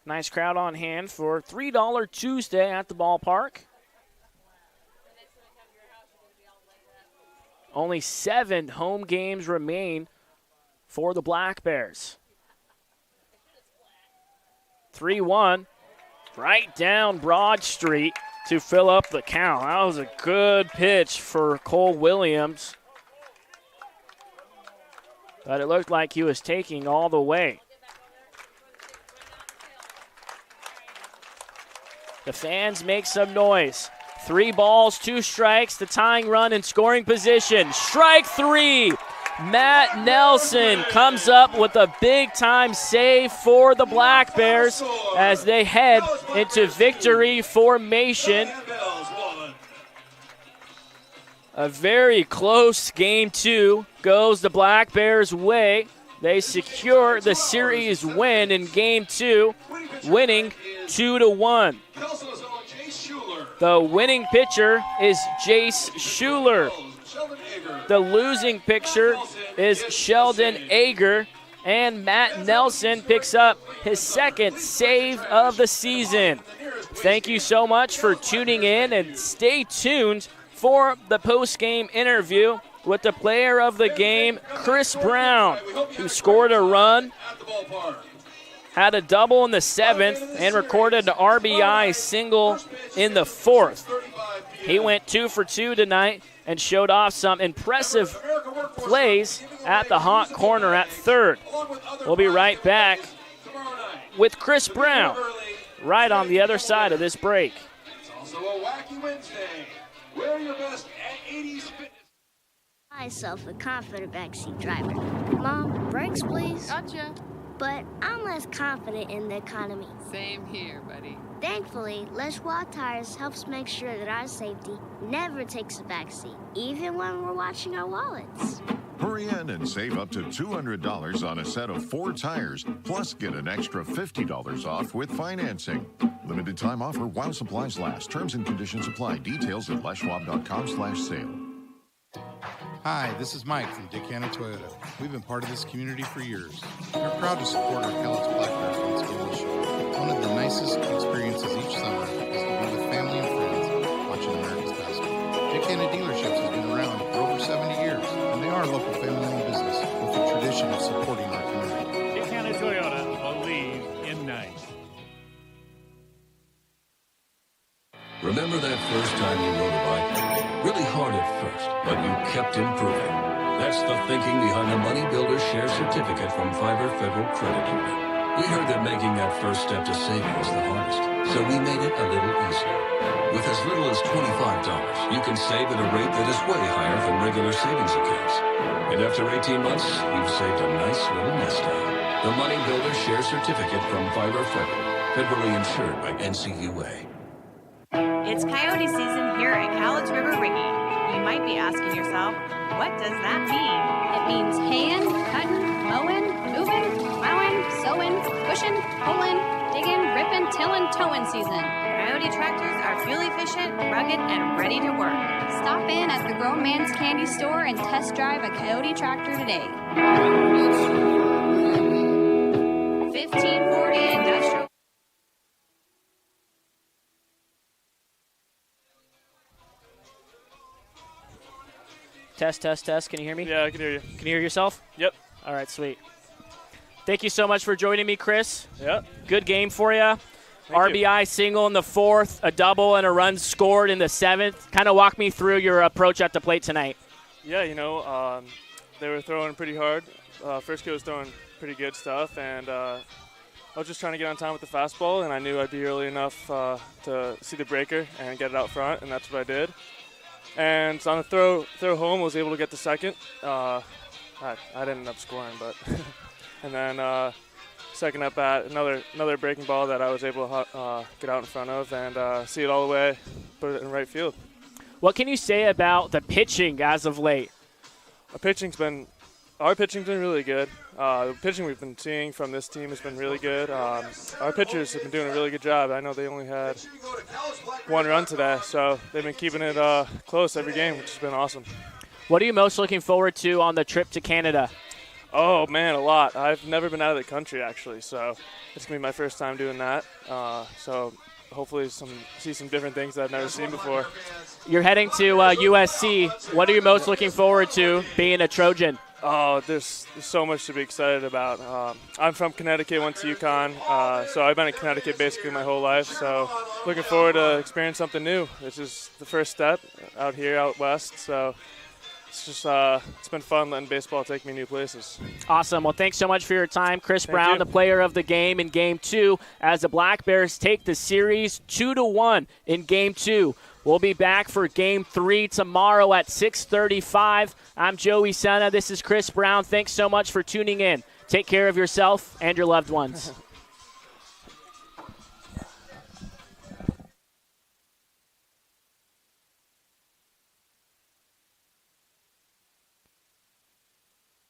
Nice crowd on hand for $3 Tuesday at the ballpark. Only 7 home games remain for the Black Bears. 3-1. Right down Broad Street to fill up the count. That was a good pitch for Cole Williams. But it looked like he was taking all the way. The fans make some noise. 3 balls, 2 strikes, the tying run in scoring position. Strike 3. Matt Nelson comes up with a big-time save for the Black Bears as they head into victory formation. A very close Game 2 goes the Black Bears' way. They secure the series win in Game 2, winning 2-1. The winning pitcher is Jace Schuler. The losing pitcher is Sheldon Ager, and Matt Nelson picks up his 2nd save of the season. Thank you so much for tuning in, and stay tuned for the post-game interview with the player of the game, Chris Brown, who scored a run, had a double in the 7th, and recorded an RBI single in the 4th. He went 2 for 2 tonight and showed off some impressive plays at the hot corner at 3rd. We'll be right back with Chris Brown right on the other side of this break. It's also a wacky Wednesday. Wear your best 80s fitness. Myself a confident backseat driver. Mom, brakes please. Gotcha. but I'm less confident in the economy. Same here, buddy. Thankfully, Leschwa Tires helps make sure that our safety never takes a backseat, even when we're watching our wallets. Hurry in and save up to $200 on a set of 4 tires, plus get an extra $50 off with financing. Limited time offer while supplies last. Terms and conditions apply. Details at leschwab.com/sale. Hi, this is Mike from Dick Hanna Toyota. We've been part of this community for years. We're proud to support our Cowlitz Black Bears Fence Coalition. One of the nicest experiences each summer is to be with family and friends watching America's basketball. Dick Hanna Dealerships has been around for over 70 years, and they are a local family-owned business with a tradition of supporting our community. Dick Hanna Toyota, believe in nice. Remember that first time you rode a bike? Really hard at first, but you kept improving. That's the thinking behind the Money Builder Share Certificate from Fiverr Federal Credit Union. We heard that making that first step to saving is the hardest, so we made it a little easier. With as little as $25, you can save at a rate that is way higher than regular savings accounts. And after 18 months, you've saved a nice little nest egg. The Money Builder Share Certificate from Fiverr Federal, federally insured by NCUA. It's coyote season here at Cowlitz River Rigging. You might be asking yourself, what does that mean? It means haying, cutting, mowing, moving, plowing, sowing, pushing, pulling, digging, ripping, tilling, towing season. Coyote tractors are fuel efficient, rugged, and ready to work. Stop in at the Grown Man's Candy Store and test drive a Coyote tractor today. 1540 Industrial. Test, test, test. Can you hear me? Yeah, I can hear you. Can you hear yourself? Yep. All right, sweet. Thank you so much for joining me, Chris. Yep. Good game for you. Thank RBI you. Single in the 4th, a double, and a run scored in the 7th. Kind of walk me through your approach at the plate tonight. Yeah, they were throwing pretty hard. First kid was throwing pretty good stuff, and I was just trying to get on time with the fastball, and I knew I'd be early enough to see the breaker and get it out front, and that's what I did. And on the throw home, I was able to get the second. I didn't end up scoring, but and then second at bat, another breaking ball that I was able to get out in front of and see it all the way, put it in right field. What can you say about the pitching as of late? Our pitching's been really good. The pitching we've been seeing from this team has been really good. Our pitchers have been doing a really good job. I know they only had 1 run today, so they've been keeping it close every game, which has been awesome. What are you most looking forward to on the trip to Canada? Oh, man, a lot. I've never been out of the country, actually, so it's going to be my first time doing that. So hopefully see some different things that I've never seen before. You're heading to USC. What are you most looking forward to being a Trojan? Oh, there's so much to be excited about. I'm from Connecticut, went to UConn, so I've been in Connecticut basically my whole life. So looking forward to experience something new. This is the first step out here, out west. So it's just it's been fun letting baseball take me new places. Awesome. Well, thanks so much for your time, Chris Thank Brown, you. the player of the game in Game 2, as the Black Bears take the series 2-1 in Game 2. We'll be back for Game 3 tomorrow at 6:35. I'm Joey Senna. This is Chris Brown. Thanks so much for tuning in. Take care of yourself and your loved ones.